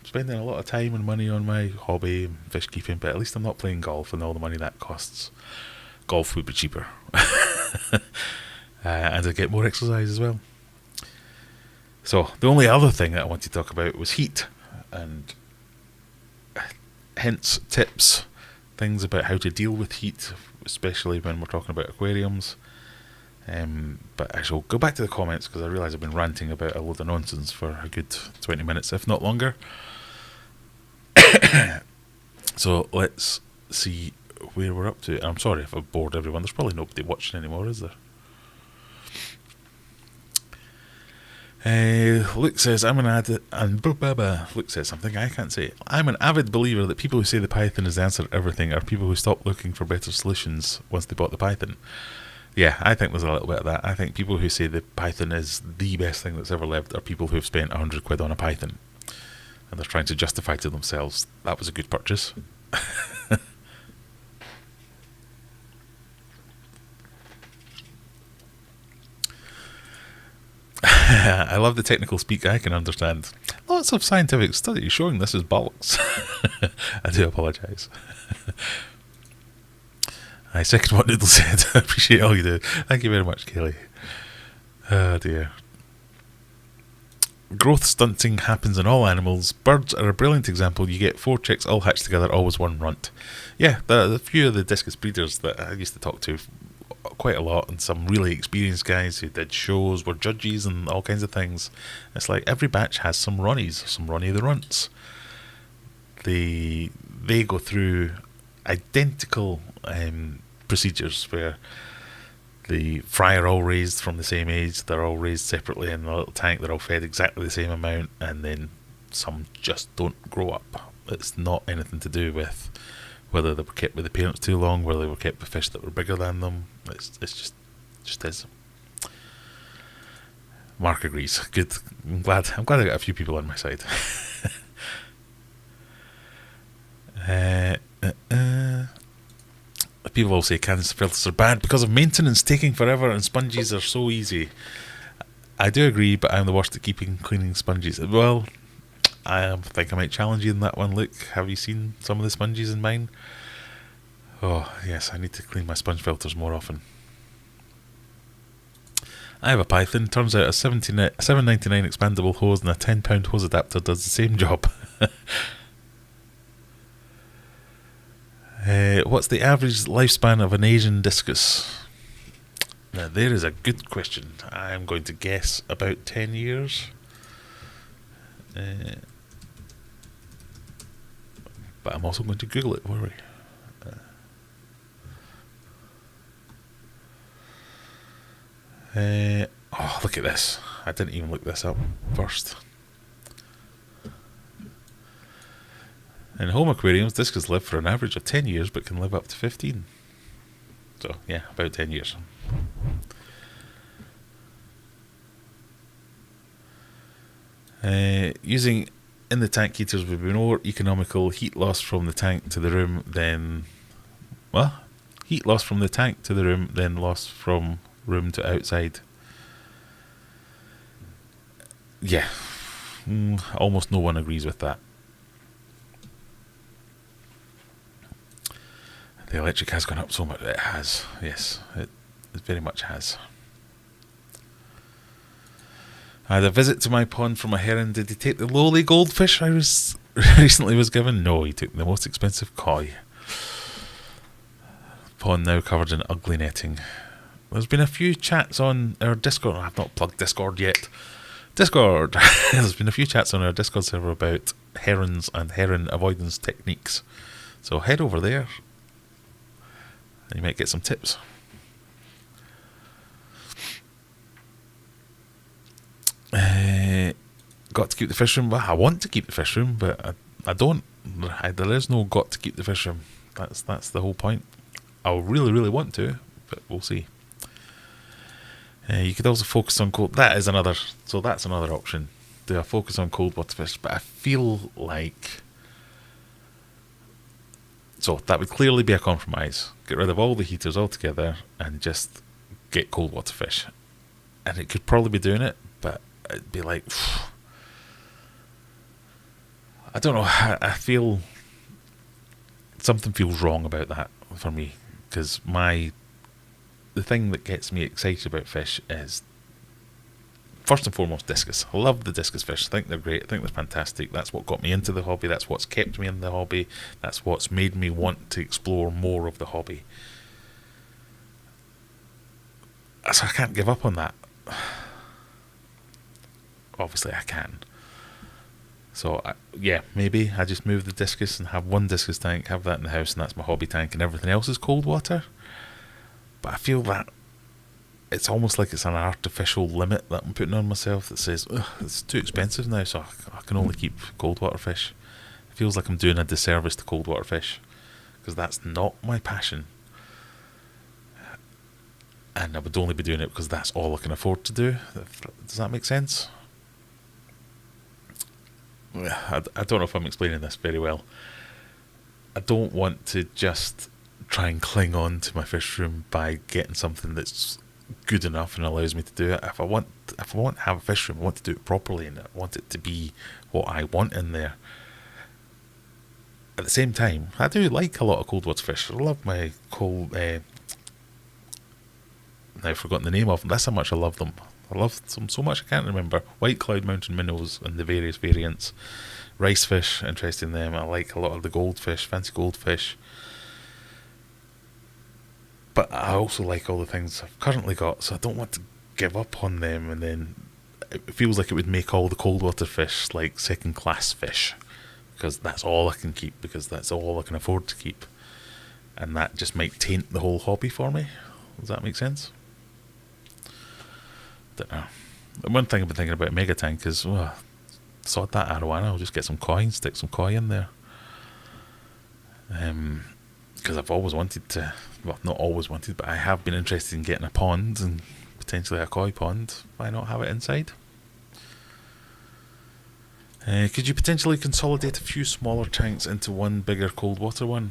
spending a lot of time and money on my hobby and fish keeping, but at least I'm not playing golf and all the money that costs. Golf would be cheaper. And I get more exercise as well. So the only other thing that I wanted to talk about was heat and hints, tips, things about how to deal with heat, especially when we're talking about aquariums. But I shall go back to the comments because I realise I've been ranting about a load of nonsense for a good 20 minutes, if not longer. So let's see where we're up to. I'm sorry if I've bored everyone. There's probably nobody watching anymore, is there? Luke says, Luke says something I can't say. I'm an avid believer that people who say the Python is the answer to everything are people who stop looking for better solutions once they bought the Python. Yeah, I think there's a little bit of that. I think people who say the Python is the best thing that's ever lived are people who've spent £100 on a Python. And they're trying to justify to themselves, that was a good purchase. I love the technical speak I can understand. Lots of scientific studies showing this is bollocks. I do apologise. I second what Noodle said. I appreciate all you do. Thank you very much, Kelly. Oh dear. Growth stunting happens in all animals. Birds are a brilliant example. You get 4 chicks all hatched together, always one runt. Yeah, the few of the discus breeders that I used to talk to quite a lot, and some really experienced guys who did shows, were judges and all kinds of things. It's like every batch has some Ronnies, some Ronnie the runts. They go through identical procedures where the fry are all raised from the same age, they're all raised separately in a little tank, they're all fed exactly the same amount, and then some just don't grow up. It's not anything to do with whether they were kept with the parents too long, whether they were kept with fish that were bigger than them. It's just is. Mark agrees. Good. I'm glad I got a few people on my side. People will say cans filters are bad because of maintenance taking forever and sponges are so easy. I do agree, but I'm the worst at cleaning sponges. Well, I think I might challenge you in that one. Look, have you seen some of the sponges in mine? Oh yes, I need to clean my sponge filters more often. I have a Python. Turns out a $7.99 expandable hose and a £10 hose adapter does the same job. What's the average lifespan of an Asian discus? Now, there is a good question. I'm going to guess about 10 years. But I'm also going to Google it, won't we? Oh, look at this. I didn't even look this up first. In home aquariums, discus live for an average of 10 years but can live up to 15. So, yeah, about 10 years. Using in the tank heaters would be more economical. Heat loss from the tank to the room, then... What? Heat loss from the tank to the room, then loss from room to outside. Yeah. Almost no one agrees with that. The electric has gone up so much. It has. Yes. It very much has. I had a visit to my pond from a heron. Did he take the lowly goldfish I recently was given? No, he took the most expensive koi. Pond now covered in ugly netting. There's been a few chats on our Discord. I've not plugged Discord yet. Discord! There's been a few chats on our Discord server about herons and heron avoidance techniques. So head over there and you might get some tips. Got to keep the fish room. Well, I want to keep the fish room, but I don't. There is no got to keep the fish room. That's the whole point. I really, really want to, but we'll see. You could also focus on cold. That's another option. Do I focus on cold water fish? But I feel like... So that would clearly be a compromise. Get rid of all the heaters altogether and just get cold water fish. And it could probably be doing it, but it'd be like... I don't know. I feel... Something feels wrong about that for me. Because the thing that gets me excited about fish is, first and foremost, discus. I love the discus fish. I think they're great. I think they're fantastic. That's what got me into the hobby. That's what's kept me in the hobby. That's what's made me want to explore more of the hobby. So I can't give up on that. Obviously I can. So, yeah, maybe I just move the discus and have one discus tank, have that in the house, and that's my hobby tank, and everything else is cold water. But I feel that it's almost like it's an artificial limit that I'm putting on myself that says, it's too expensive now, so I can only keep cold water fish. It feels like I'm doing a disservice to cold water fish, because that's not my passion. And I would only be doing it because that's all I can afford to do. Does that make sense? I don't know if I'm explaining this very well. I don't want to just try and cling on to my fish room by getting something that's good enough and allows me to do it. If I want to have a fish room, I want to do it properly, and I want it to be what I want in there. At the same time, I do like a lot of cold water fish. I love my cold... now I've forgotten the name of them. That's how much I love them. I love them so much I can't remember. White cloud mountain minnows and the various variants. Rice fish, interested in them. I like a lot of the goldfish, fancy goldfish. But I also like all the things I've currently got, so I don't want to give up on them, and then it feels like it would make all the cold water fish like second class fish, because that's all I can keep, because that's all I can afford to keep, and that just might taint the whole hobby for me. Does that make sense? Don't know. The one thing I've been thinking about Mega Tank is, sod that arowana, I'll just get some koi and stick some koi in there. Because I've always wanted to, well, not always wanted, but I have been interested in getting a pond, and potentially a koi pond. Why not have it inside? Could you potentially consolidate a few smaller tanks into one bigger cold water one?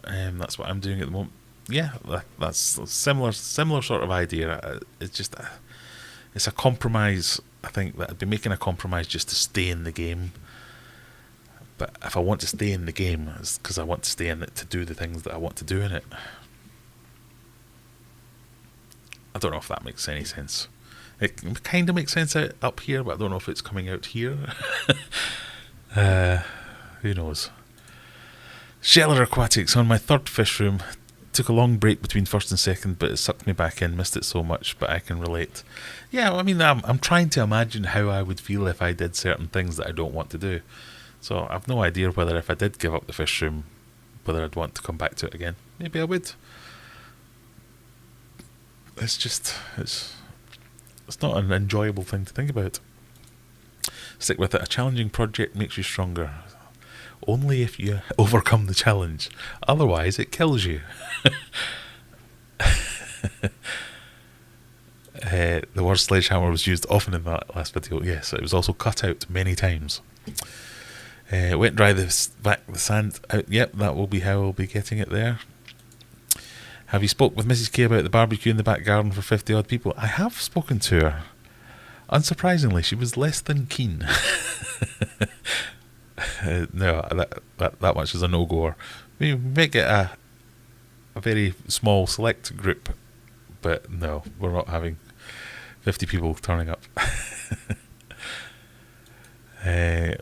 That's what I'm doing at the moment. Yeah, that's a similar sort of idea. It's just... it's a compromise. I think that I'd be making a compromise just to stay in the game. But if I want to stay in the game, it's because I want to stay in it to do the things that I want to do in it. I don't know if that makes any sense. It kind of makes sense up here, but I don't know if it's coming out here. Who knows? Sheller Aquatics on my third fish room. Took a long break between first and second, but it sucked me back in. Missed it so much, but I can relate. Yeah, I mean, I'm trying to imagine how I would feel if I did certain things that I don't want to do. So I've no idea whether if I did give up the fish room, whether I'd want to come back to it again. Maybe I would. It's not an enjoyable thing to think about. Stick with it. A challenging project makes you stronger. Only if you overcome the challenge. Otherwise, it kills you. The word sledgehammer was used often in that last video. Yes, it was also cut out many times. Wet and dry the sand out. Yep, that will be how I'll be getting it there. Have you spoke with Mrs. K about the barbecue in the back garden for 50 odd people? I have spoken to her. Unsurprisingly, she was less than keen. No, that much is a no-goer. We may get a very small select group, but no, we're not having 50 people turning up.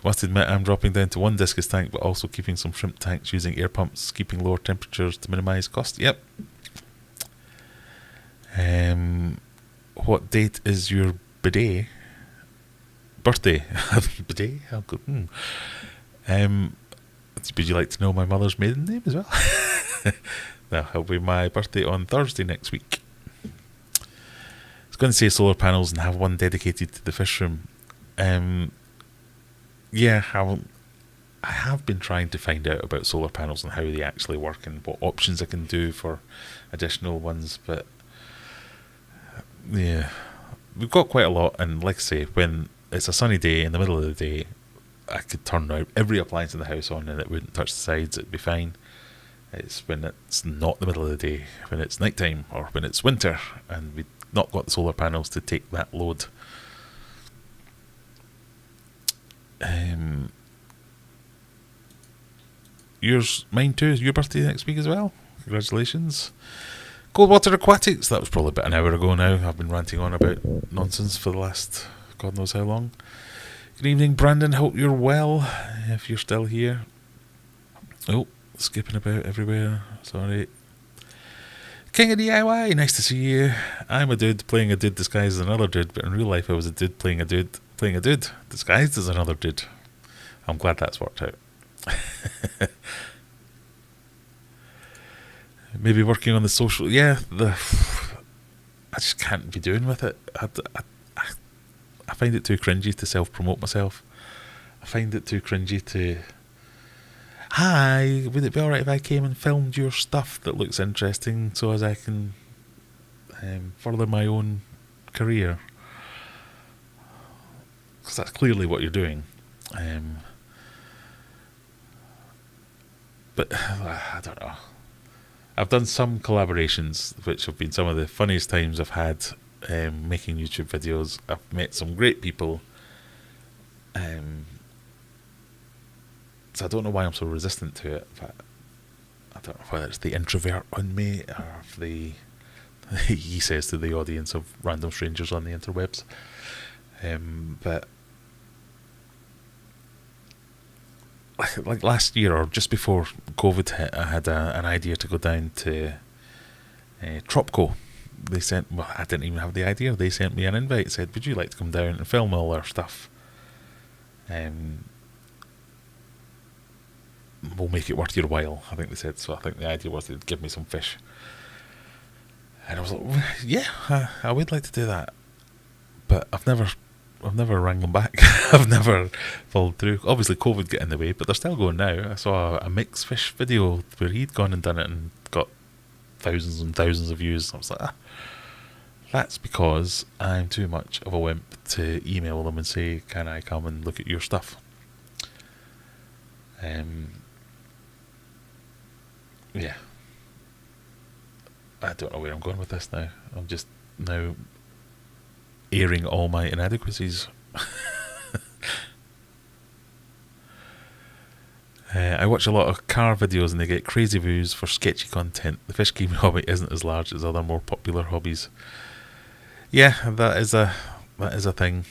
Must admit, I'm dropping down to one discus tank, but also keeping some shrimp tanks using air pumps, keeping lower temperatures to minimise cost. Yep. What date is your bidet? Birthday? Bidet? How good. Would you like to know my mother's maiden name as well? No, it'll be my birthday on Thursday next week. I was going to say solar panels and have one dedicated to the fish room. Yeah, I have been trying to find out about solar panels and how they actually work and what options I can do for additional ones, but yeah, we've got quite a lot, and like I say, when it's a sunny day in the middle of the day, I could turn out every appliance in the house on and it wouldn't touch the sides, it'd be fine. It's when it's not the middle of the day, when it's night time or when it's winter and we've not got the solar panels to take that load. Mine too, is your birthday next week as well. Congratulations. Coldwater Aquatics, that was probably about an hour ago now. I've been ranting on about nonsense for the last God knows how long. Good evening, Brandon, hope you're well, if you're still here. Oh, skipping about everywhere, sorry. King of DIY, nice to see you. I'm a dude playing a dude disguised as another dude, but in real life I was a dude playing a dude disguised as another dude. I'm glad that's worked out. Maybe working on the social... Yeah, I just can't be doing with it. I find it too cringy to self-promote myself. I find it too cringy to... Hi, would it be alright if I came and filmed your stuff that looks interesting so as I can further my own career? Because that's clearly what you're doing. But I don't know. I've done some collaborations which have been some of the funniest times I've had making YouTube videos. I've met some great people. So I don't know why I'm so resistant to it. But I don't know whether it's the introvert on me or if he says to the audience of random strangers on the interwebs. But like last year or just before COVID hit, I had an idea to go down to Tropco. They sent, well, I didn't even have the idea. They sent me an invite, said, would you like to come down and film all our stuff? We'll make it worth your while, I think they said. So I think the idea was they'd give me some fish. And I was like, yeah, I would like to do that. But I've never rang them back. I've never followed through. Obviously COVID got in the way, but they're still going now. I saw a mixed fish video where he'd gone and done it and got thousands and thousands of views. I was like, that's because I'm too much of a wimp to email them and say, can I come and look at your stuff? Yeah. I don't know where I'm going with this now. I'm just now airing all my inadequacies. I watch a lot of car videos and they get crazy views for sketchy content. The fish keeping hobby isn't as large as other more popular hobbies. Yeah, that is a thing.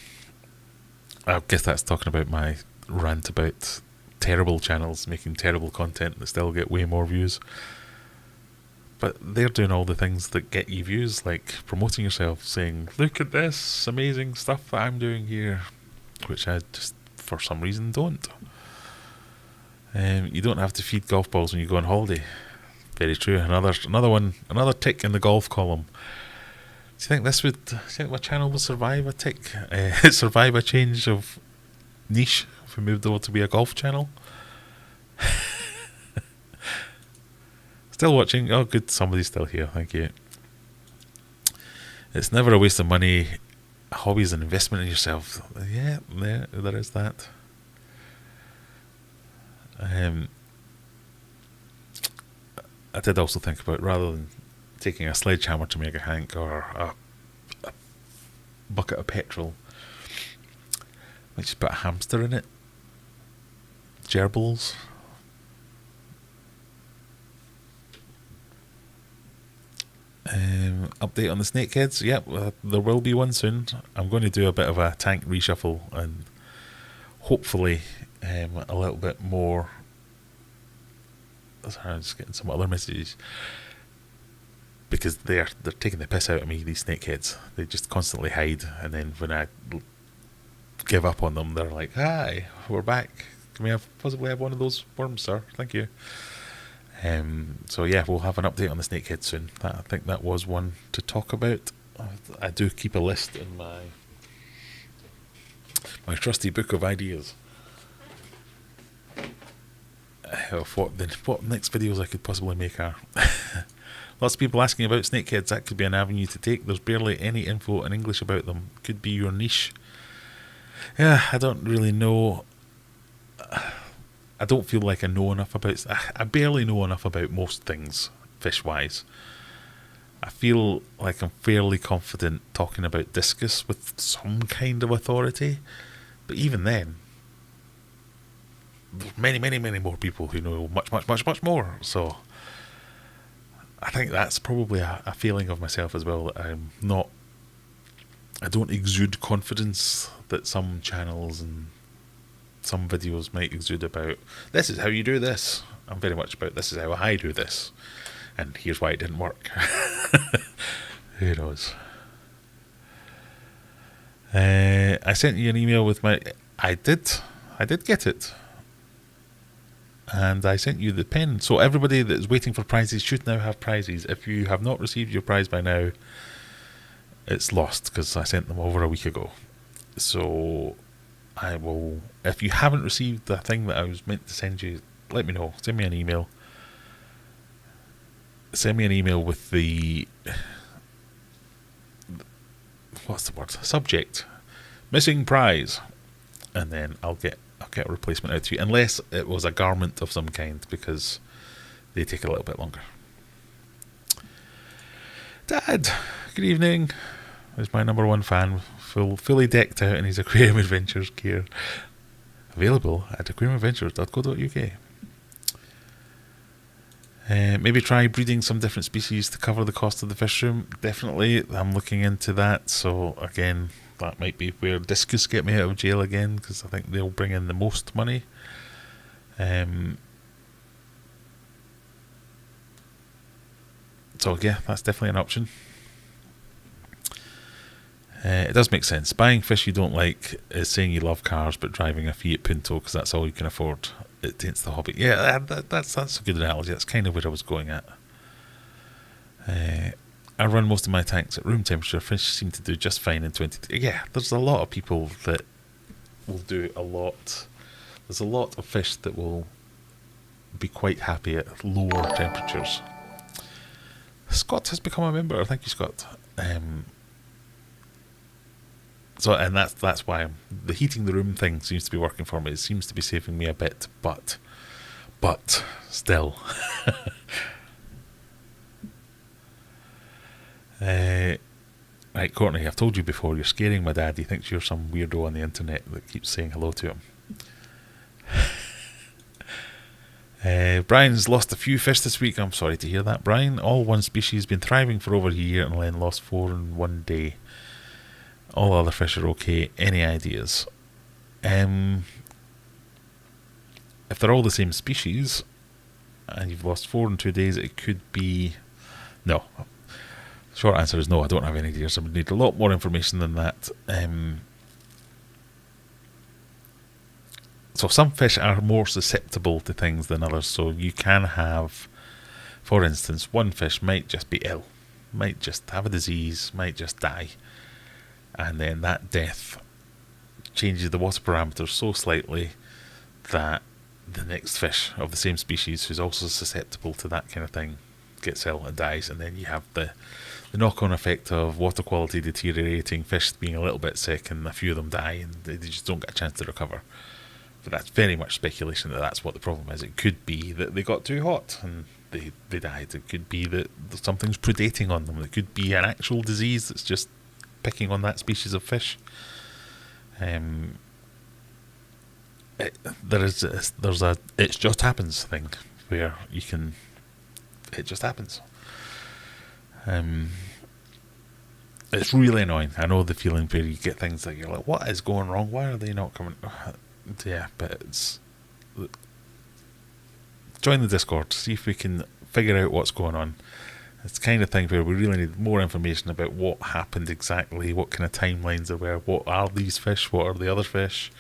I guess that's talking about my rant about terrible channels making terrible content that still get way more views. But they're doing all the things that get you views, like promoting yourself, saying, look at this amazing stuff that I'm doing here, which I just, for some reason, don't. You don't have to feed golf balls when you go on holiday. Very true. Another tick in the golf column. Do you think my channel will survive a tick? Survive a change of niche if we moved over to be a golf channel? Still watching? Oh, good. Somebody's still here. Thank you. It's never a waste of money. A hobby is an investment in yourself. Yeah, there is that. I did also think about, rather than taking a sledgehammer to make a hank or a bucket of petrol, might just put a hamster in it. Gerbils. Update on the snakeheads. Yep, there will be one soon. I'm going to do a bit of a tank reshuffle and hopefully a little bit more. Sorry, I'm just getting some other messages, because they're taking the piss out of me, these snakeheads. They just constantly hide, and then when I give up on them, they're like, hi, we're back. Can we possibly have one of those worms, sir? Thank you. So yeah, we'll have an update on the snakehead soon. I think that was one to talk about. I do keep a list in my trusty book of ideas of what next videos I could possibly make are. Lots of people asking about snakeheads. That could be an avenue to take. There's barely any info in English about them. Could be your niche. Yeah, I don't really know. I don't feel like I know enough about. I barely know enough about most things fish-wise. I feel like I'm fairly confident talking about discus with some kind of authority, but even then, there's many more people who know much more. So I think that's probably a feeling of myself as well. I don't exude confidence that some channels and some videos might exude about, this is how you do this. I'm very much about, this is how I do this, and here's why it didn't work. Who knows? I sent you an email with my... I did get it. And I sent you the pen. So everybody that is waiting for prizes should now have prizes. If you have not received your prize by now, it's lost, because I sent them over a week ago. So I will... If you haven't received the thing that I was meant to send you, let me know. Send me an email. Send me an email with the... What's the word? Subject. Missing prize. And then I'll get a replacement out to you, unless it was a garment of some kind, because they take a little bit longer. Dad, good evening. There's my number one fan, fully decked out in his Aquarium Adventures gear. Available at aquariumadventures.co.uk. Maybe try breeding some different species to cover the cost of the fish room. Definitely, I'm looking into that. So again, that might be where discus get me out of jail again, because I think they'll bring in the most money. So yeah, that's definitely an option. It does make sense. Buying fish you don't like is saying you love cars but driving a Fiat Punto because that's all you can afford. It taints the hobby. Yeah, that's a good analogy. That's kind of where I was going at. I run most of my tanks at room temperature. Fish seem to do just fine in 20. Yeah, there's a lot of people that will do a lot. There's a lot of fish that will be quite happy at lower temperatures. Scott has become a member. Thank you, Scott. So, and that's why the heating the room thing seems to be working for me. It seems to be saving me a bit, but still. Right, Courtney, I've told you before, you're scaring my dad. He thinks you're some weirdo on the internet that keeps saying hello to him. Brian's lost a few fish this week. I'm sorry to hear that, Brian. All one species, been thriving for over a year and then lost 4 in one day. All other fish are okay. Any ideas? If if they're all the same species and you've lost 4 in 2 days, it could be no. Short answer is no, I don't have any ideas. I would need a lot more information than that. So some fish are more susceptible to things than others. So you can have, for instance, one fish might just be ill, might just have a disease, might just die. And then that death changes the water parameters so slightly that the next fish of the same species who's also susceptible to that kind of thing gets ill and dies, and then you have the knock-on effect of water quality deteriorating, fish being a little bit sick, and a few of them die, and they just don't get a chance to recover. But that's very much speculation that that's what the problem is. It could be that they got too hot and they died. It could be that something's predating on them. It could be an actual disease that's just picking on that species of fish. There's a it just happens thing where it just happens. It's really annoying. I know the feeling where you get things that you're like, what is going wrong? Why are they not coming? Yeah, but it's join the Discord, see if we can figure out what's going on. It's the kind of thing where we really need more information about what happened exactly, what kind of timelines there were, what are these fish, what are the other fish,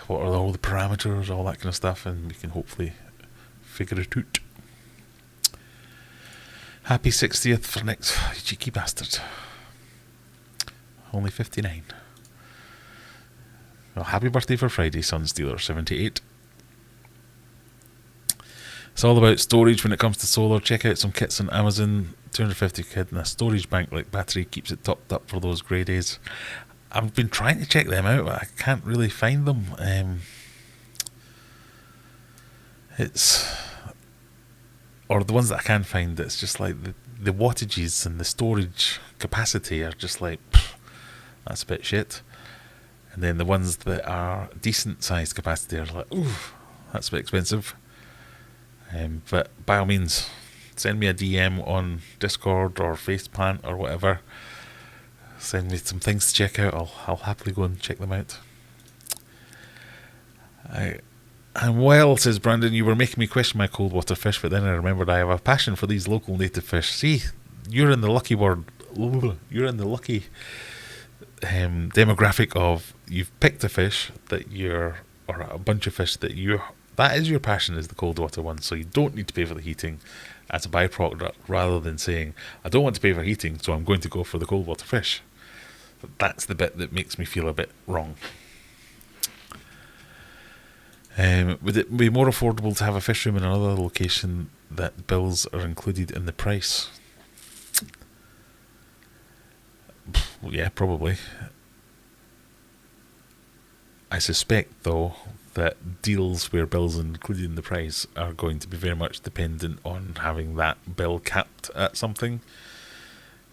what are all the parameters, all that kind of stuff, and we can hopefully figure it out. Happy 60th for next, you cheeky bastard. Only 59. Well, happy birthday for Friday, Sunstealer 78. It's all about storage when it comes to solar. Check out some kits on Amazon. 250 quid and a storage bank like battery keeps it topped up for those grey days. I've been trying to check them out, but I can't really find them. Or the ones that I can find, it's just like the wattages and the storage capacity are just like, that's a bit shit. And then the ones that are decent sized capacity are like, ooh, that's a bit expensive. But by all means, send me a DM on Discord or Faceplant or whatever. Send me some things to check out. I'll happily go and check them out. And well, says Brandon, you were making me question my cold water fish, but then I remembered I have a passion for these local native fish. See, you're in the lucky demographic of you've picked a fish or a bunch of fish that is your passion, is the cold water one, so you don't need to pay for the heating as a byproduct, rather than saying, I don't want to pay for heating, so I'm going to go for the cold water fish. But that's the bit that makes me feel a bit wrong. Would it be more affordable to have a fish room in another location that bills are included in the price? Well, yeah, probably. I suspect, though, that deals where bills are included in the price are going to be very much dependent on having that bill capped at something.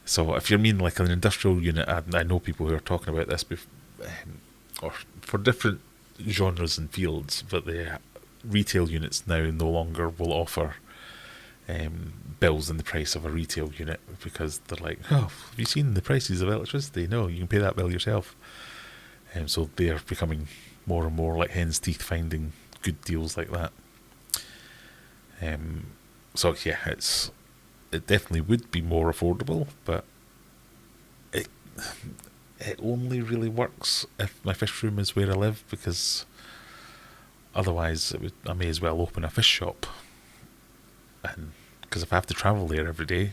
So if you mean like an industrial unit, I know people who are talking about this or for different genres and fields, but the retail units now no longer will offer bills in the price of a retail unit, because they're like, oh, have you seen the prices of electricity? No, you can pay that bill yourself. So they're becoming more and more like hen's teeth, finding good deals like that. So yeah, it definitely would be more affordable, but it only really works if my fish room is where I live, because otherwise I may as well open a fish shop. And because if I have to travel there every day,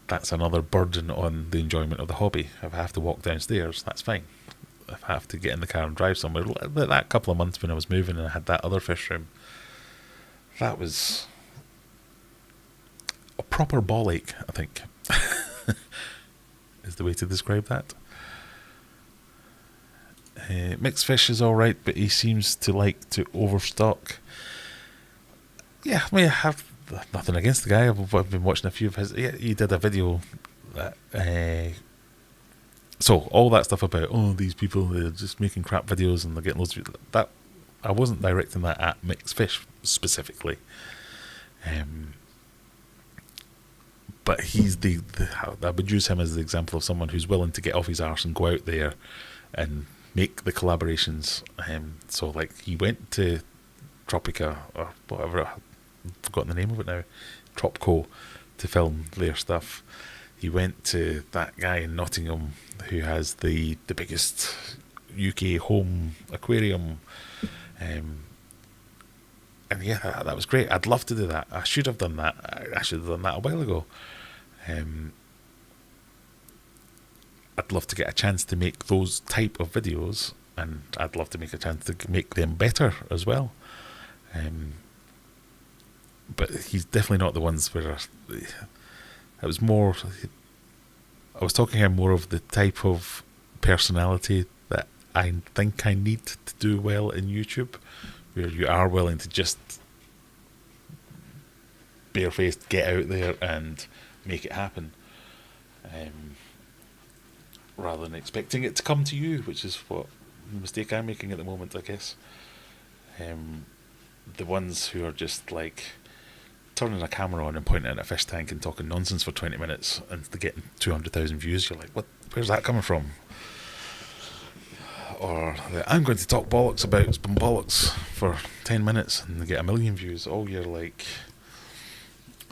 that's another burden on the enjoyment of the hobby. If I have to walk downstairs, that's fine. If I have to get in the car and drive somewhere, that couple of months when I was moving and I had that other fish room, that was a proper ball ache, I think, is the way to describe that. Mixed fish is alright, but he seems to like to overstock. Yeah, I mean, I have nothing against the guy. I've been watching a few of his. Yeah, he did a video that. So all that stuff about these people, they're just making crap videos and they're getting loads of that. I wasn't directing that at mixed fish specifically. But he's I would use him as the example of someone who's willing to get off his arse and go out there and make the collaborations. So like he went to Tropica or whatever. I've forgotten the name of it now. Tropco, to film their stuff. He went to that guy in Nottingham who has the biggest UK home aquarium. And yeah, that was great. I'd love to do that. I should have done that. I should have done that a while ago. I'd love to get a chance to make those type of videos, and I'd love to make a chance to make them better as well. But he's definitely not the ones where it was more. I was talking to him more of the type of personality that I think I need to do well in YouTube, where you are willing to just barefaced get out there and make it happen, rather than expecting it to come to you, which is what the mistake I'm making at the moment, I guess. The ones who are just like turning a camera on and pointing at a fish tank and talking nonsense for 20 minutes and getting 200,000 views, you're like, what? Where's that coming from? Or I'm going to talk bollocks about some bollocks for 10 minutes and they get 1 million views. Oh, you're like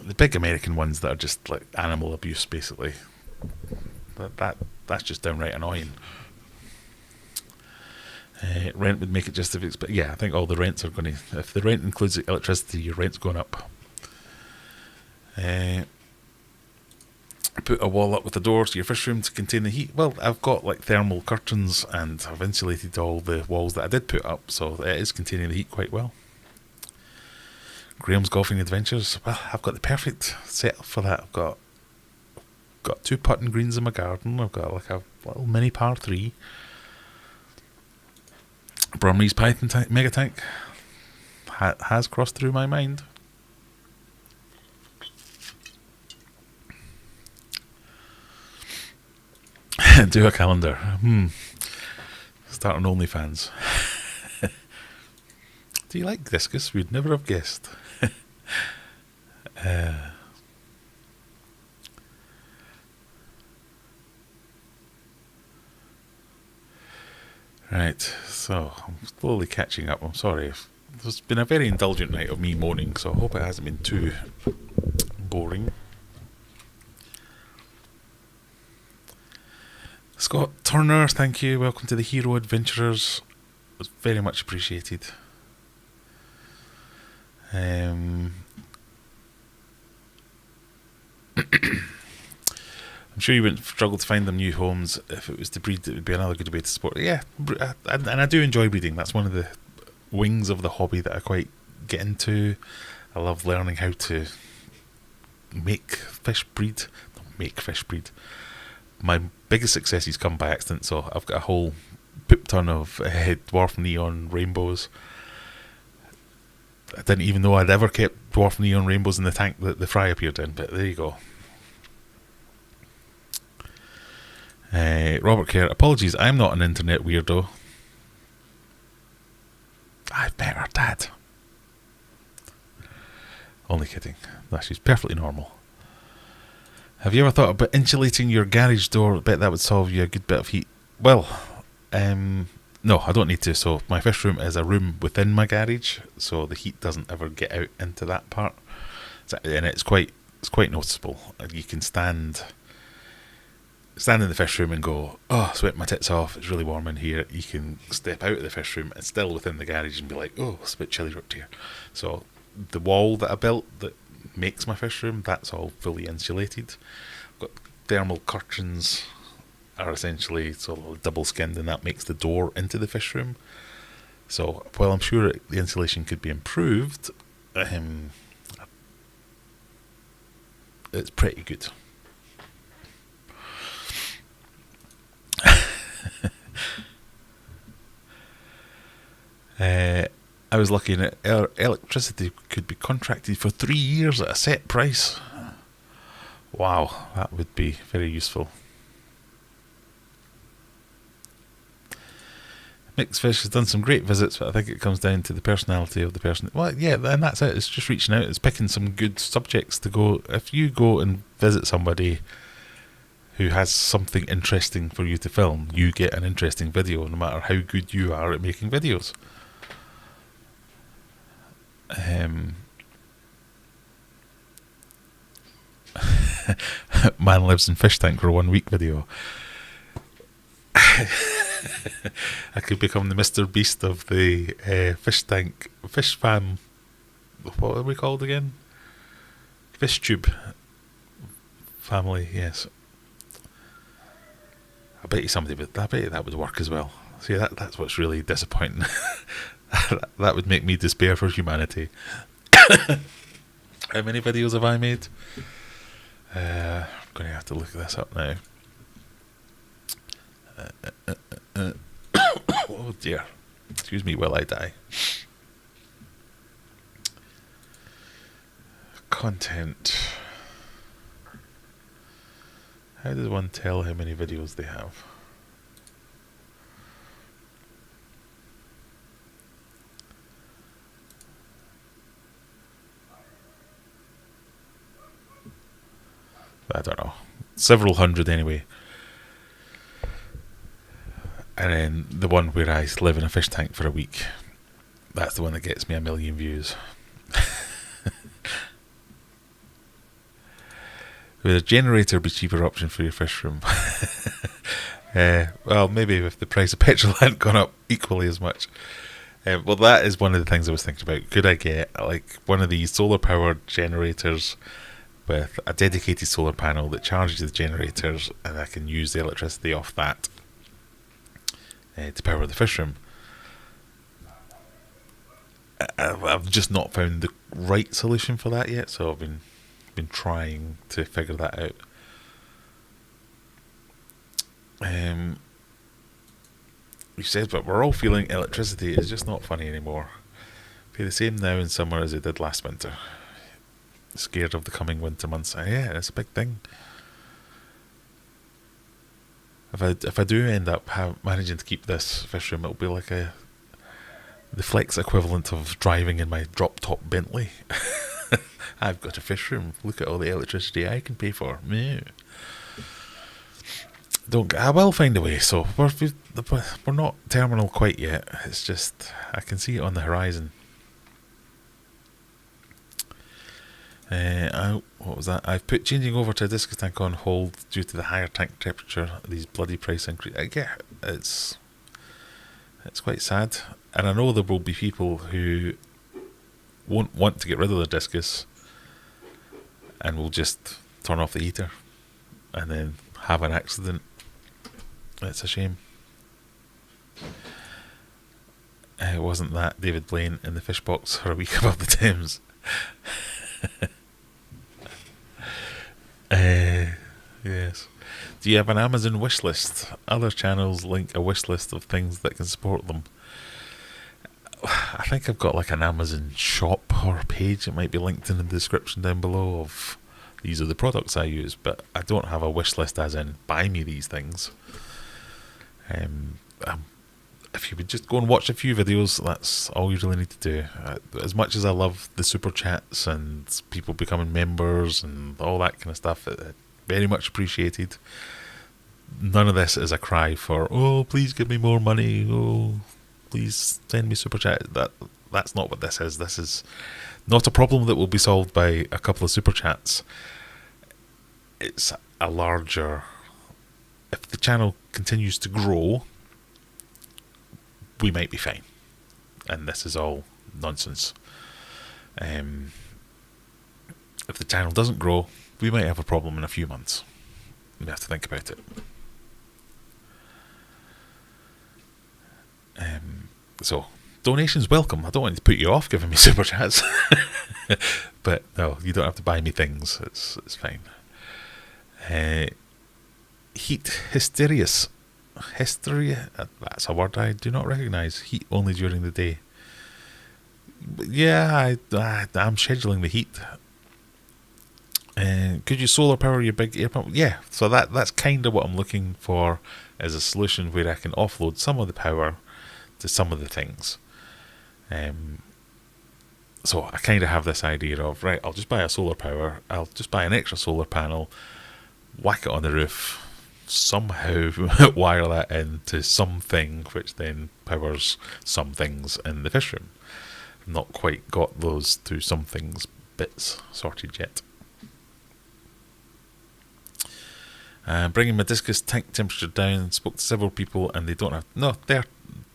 the big American ones that are just like animal abuse, basically. That's just downright annoying. Rent would make it just if it's, but yeah, I think all the rents are going to, if the rent includes the electricity, your rent's going up. Put a wall up with a door to your fish room to contain the heat. Well, I've got like thermal curtains and I've insulated all the walls that I did put up, so it is containing the heat quite well. Graham's golfing adventures. Well, I've got the perfect setup for that. I've got 2 putting greens in my garden. I've got like a little mini par 3. Burmese Python mega tank has crossed through my mind. Do a calendar. Start on OnlyFans. Do you like discus? We'd never have guessed. Right, so I'm slowly catching up. I'm sorry. It's been a very indulgent night of me moaning, so I hope it hasn't been too boring. Scott Turner, thank you. Welcome to the Hero Adventurers. It's very much appreciated. I'm sure you wouldn't struggle to find them new homes. If it was to breed, it would be another good way to support it. Yeah, and I do enjoy breeding. That's one of the wings of the hobby that I quite get into. I love learning how to make fish breed. Not make fish breed. My biggest successes come by accident, so I've got a whole poop ton of dwarf neon rainbows. I didn't even know I'd ever kept dwarf neon rainbows in the tank that the fry appeared in, but there you go. Robert Kerr, apologies, I'm not an internet weirdo. I've met her dad. Only kidding. No, she's perfectly normal. Have you ever thought about insulating your garage door? I bet that would solve you a good bit of heat. Well, no, I don't need to. So my fish room is a room within my garage, so the heat doesn't ever get out into that part. And it's quite noticeable. You can stand in the fish room and go, oh, sweat my tits off, it's really warm in here. You can step out of the fish room and still within the garage and be like, oh, it's a bit chilly up here. So the wall that I built that makes my fish room, that's all fully insulated. I've got thermal curtains are essentially sort of double skinned, and that makes the door into the fish room. So while I'm sure the insulation could be improved, it's pretty good. I was looking at electricity could be contracted for 3 years at a set price. Wow, that would be very useful. Mixed Fish has done some great visits, but I think it comes down to the personality of the person. Well, yeah, and that's it. It's just reaching out. It's picking some good subjects to go. If you go and visit somebody who has something interesting for you to film, you get an interesting video, no matter how good you are at making videos. Man lives in fish tank for 1 week video. I could become the Mr. Beast of the fish tank, fish fam. What are we called again? Fish tube family, yes. I bet you somebody would. I bet you that would work as well. See, that's what's really disappointing. That would make me despair for humanity. How many videos have I made? I'm going to have to look this up now. Oh dear. Excuse me while I die. Content. How does one tell how many videos they have? I don't know. Several hundred anyway. And then the one where I live in a fish tank for a week. That's the one that gets me 1 million views. Would a generator be cheaper option for your fish room? Well, maybe if the price of petrol hadn't gone up equally as much. Well, that is one of the things I was thinking about. Could I get like one of these solar powered generators with a dedicated solar panel that charges the generators, and I can use the electricity off that to power the fish room? I've just not found the right solution for that yet, so I've been trying to figure that out. You said, but we're all feeling electricity is just not funny anymore. Feel the same now in summer as it did last winter. Scared of the coming winter months. Yeah, it's a big thing. If I do end up managing to keep this fish room, it'll be like the flex equivalent of driving in my drop top Bentley. I've got a fish room. Look at all the electricity I can pay for. I will find a way. So we're not terminal quite yet. It's just I can see it on the horizon. What was that? I've put changing over to a discus tank on hold due to the higher tank temperature. These bloody price increase. It's quite sad, and I know there will be people who won't want to get rid of their discus and will just turn off the heater and then have an accident. It's a shame. It wasn't that David Blaine in the fish box for a week above the Thames. Yes. Do you have an Amazon wish list? Other channels link a wish list of things that can support them. I think I've got like an Amazon shop or page. It might be linked in the description down below of these are the products I use, but I don't have a wish list as in buy me these things. If you would just go and watch a few videos, that's all you really need to do. As much as I love the super chats and people becoming members and all that kind of stuff, very much appreciated. None of this is a cry for, oh, please give me more money, oh, please send me super chat. That's not what this is. This is not a problem that will be solved by a couple of super chats. It's a larger... If the channel continues to grow, we might be fine. And this is all nonsense. If the channel doesn't grow, we might have a problem in a few months. We have to think about it. So, donations welcome. I don't want to put you off giving me super chats. But no, you don't have to buy me things. It's fine. Heat hysteria. That's a word I do not recognise. Heat only during the day. Yeah, I'm scheduling the heat. Could you solar power your big air pump? Yeah, so that's kind of what I'm looking for as a solution where I can offload some of the power to some of the things. So I kind of have this idea of, right, I'll just buy a solar power, I'll just buy an extra solar panel, whack it on the roof, somehow wire that into something which then powers some things in the fish room. Not quite got those two some things bits sorted yet. Bringing my discus tank temperature down. Spoke to several people, and they don't have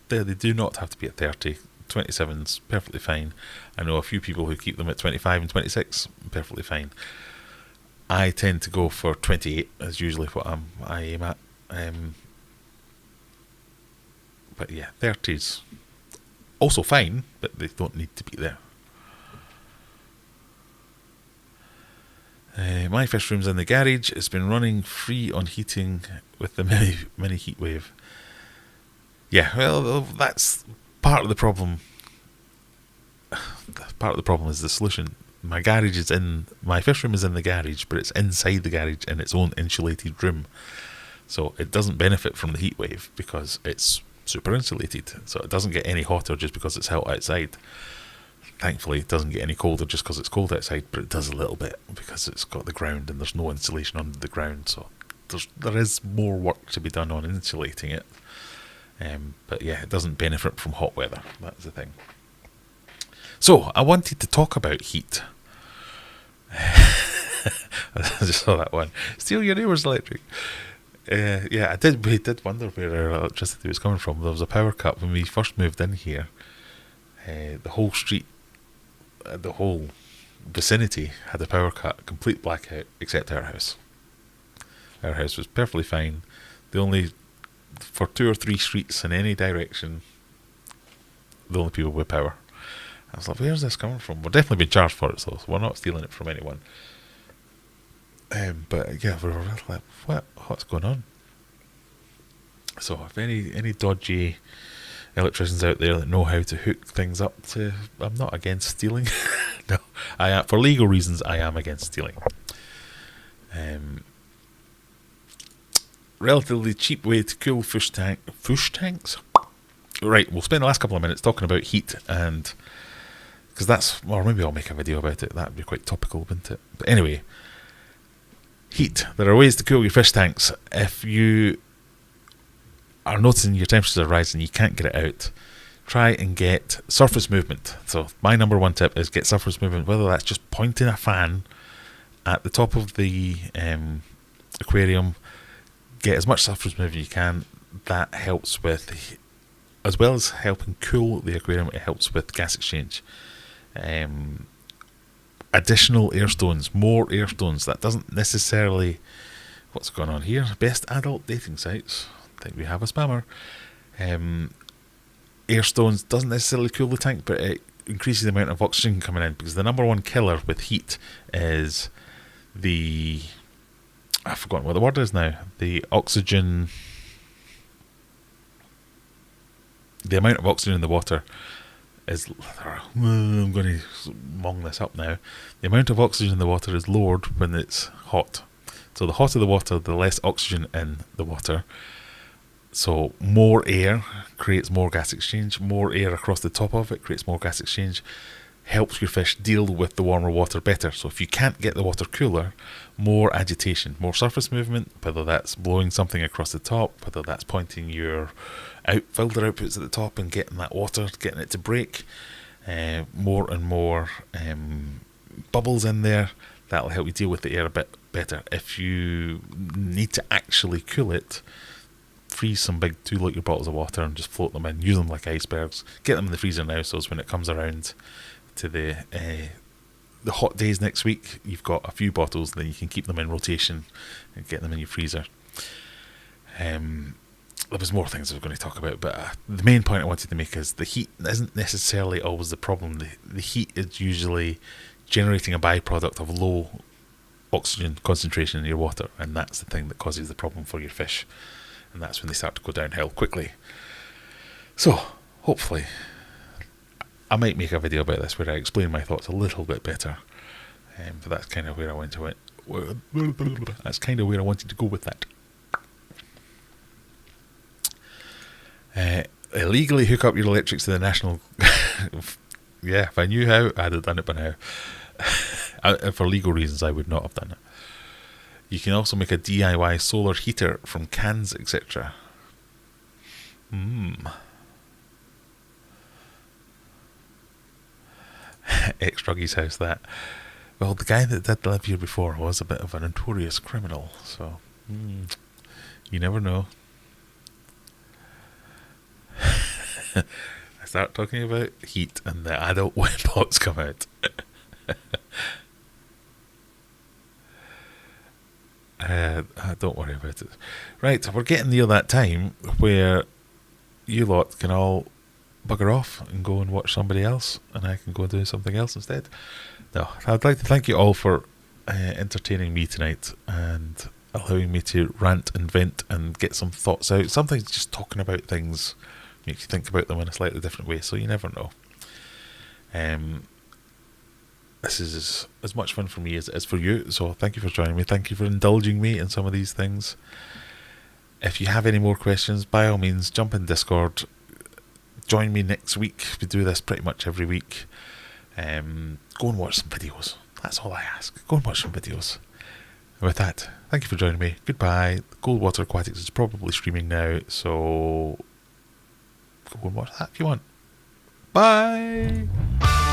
they do not have to be at 30. 27's perfectly fine. I know a few people who keep them at 25 and 26, perfectly fine. I tend to go for 28 is usually what I aim at. But yeah, 30's also fine, but they don't need to be there. My fish room's in the garage. It's been running free on heating with the mini heat wave. Yeah, well, that's part of the problem. Part of the problem is the solution. My fish room is in the garage, but it's inside the garage in its own insulated room. So it doesn't benefit from the heat wave because it's super insulated. So it doesn't get any hotter just because it's hot outside. Thankfully, it doesn't get any colder just because it's cold outside, but it does a little bit because it's got the ground and there's no insulation under the ground. So there is more work to be done on insulating it. But yeah, it doesn't benefit from hot weather. That's the thing. So, I wanted to talk about heat. I just saw that one. Steal your neighbour's electric. Yeah, we did wonder where our electricity was coming from. There was a power cut when we first moved in here. The whole street, the whole vicinity had a power cut, complete blackout, except our house. Our house was perfectly fine. For 2 or 3 streets in any direction, the only people with power. I was like, where's this coming from? We're definitely being charged for it, so we're not stealing it from anyone. But yeah, we were like, what's going on? So if any dodgy electricians out there that know how to hook things up I'm not against stealing. No, for legal reasons, I am against stealing. Relatively cheap way to cool fish tanks. Right, we'll spend the last couple of minutes talking about heat and... or maybe I'll make a video about it. That'd be quite topical, wouldn't it? But anyway, heat. There are ways to cool your fish tanks. If you are noticing your temperatures are rising, you can't get it out, try and get surface movement. So my number one tip is get surface movement, whether that's just pointing a fan at the top of the aquarium. Get as much surface movement as you can. That helps with, as well as helping cool the aquarium, it helps with gas exchange. Additional air stones, more air stones. That doesn't necessarily... What's going on here? Best adult dating sites. I think we have a spammer. Air stones doesn't necessarily cool the tank, but it increases the amount of oxygen coming in, because the number one killer with heat is I've forgotten what the word is now. The oxygen... The amount of oxygen in the water is... I'm going to mong this up now. The amount of oxygen in the water is lowered when it's hot. So the hotter the water, the less oxygen in the water. So more air creates more gas exchange. More air across the top of it creates more gas exchange. Helps your fish deal with the warmer water better. So if you can't get the water cooler, more agitation, more surface movement, whether that's blowing something across the top, whether that's pointing your filter outputs at the top and getting that water, getting it to break, more and more bubbles in there. That'll help you deal with the air a bit better. If you need to actually cool it, freeze some big 2-litre bottles of water and just float them in, use them like icebergs, get them in the freezer now, so when it comes around to the hot days next week, you've got a few bottles, then you can keep them in rotation and get them in your freezer. There was more things I was going to talk about, but the main point I wanted to make is the heat isn't necessarily always the problem. The heat is usually generating a byproduct of low oxygen concentration in your water, and that's the thing that causes the problem for your fish, and that's when they start to go downhill quickly. So hopefully I might make a video about this where I explain my thoughts a little bit better, but that's kind of where I went to it. That's kind of where I wanted to go with that. Illegally hook up your electrics to the national... Yeah, if I knew how, I'd have done it by now. For legal reasons, I would not have done it. You can also make a DIY solar heater from cans, etc. ex-Ruggy's house, that. Well, the guy that did live here before was a bit of a notorious criminal, so you never know. I start talking about heat and the adult wet pots come out. Don't worry about it. Right, we're getting near that time where you lot can all bugger off and go and watch somebody else, and I can go and do something else instead. No, I'd like to thank you all for entertaining me tonight and allowing me to rant and vent and get some thoughts out. Sometimes just talking about things makes you think about them in a slightly different way, so you never know. This is as much fun for me as it is for you, so thank you for joining me. Thank you for indulging me in some of these things. If you have any more questions, by all means, jump in Discord. Join me next week. We do this pretty much every week. Go and watch some videos. That's all I ask. Go and watch some videos. And with that, thank you for joining me. Goodbye. Coldwater Aquatics is probably streaming now, so go and watch that if you want. Bye!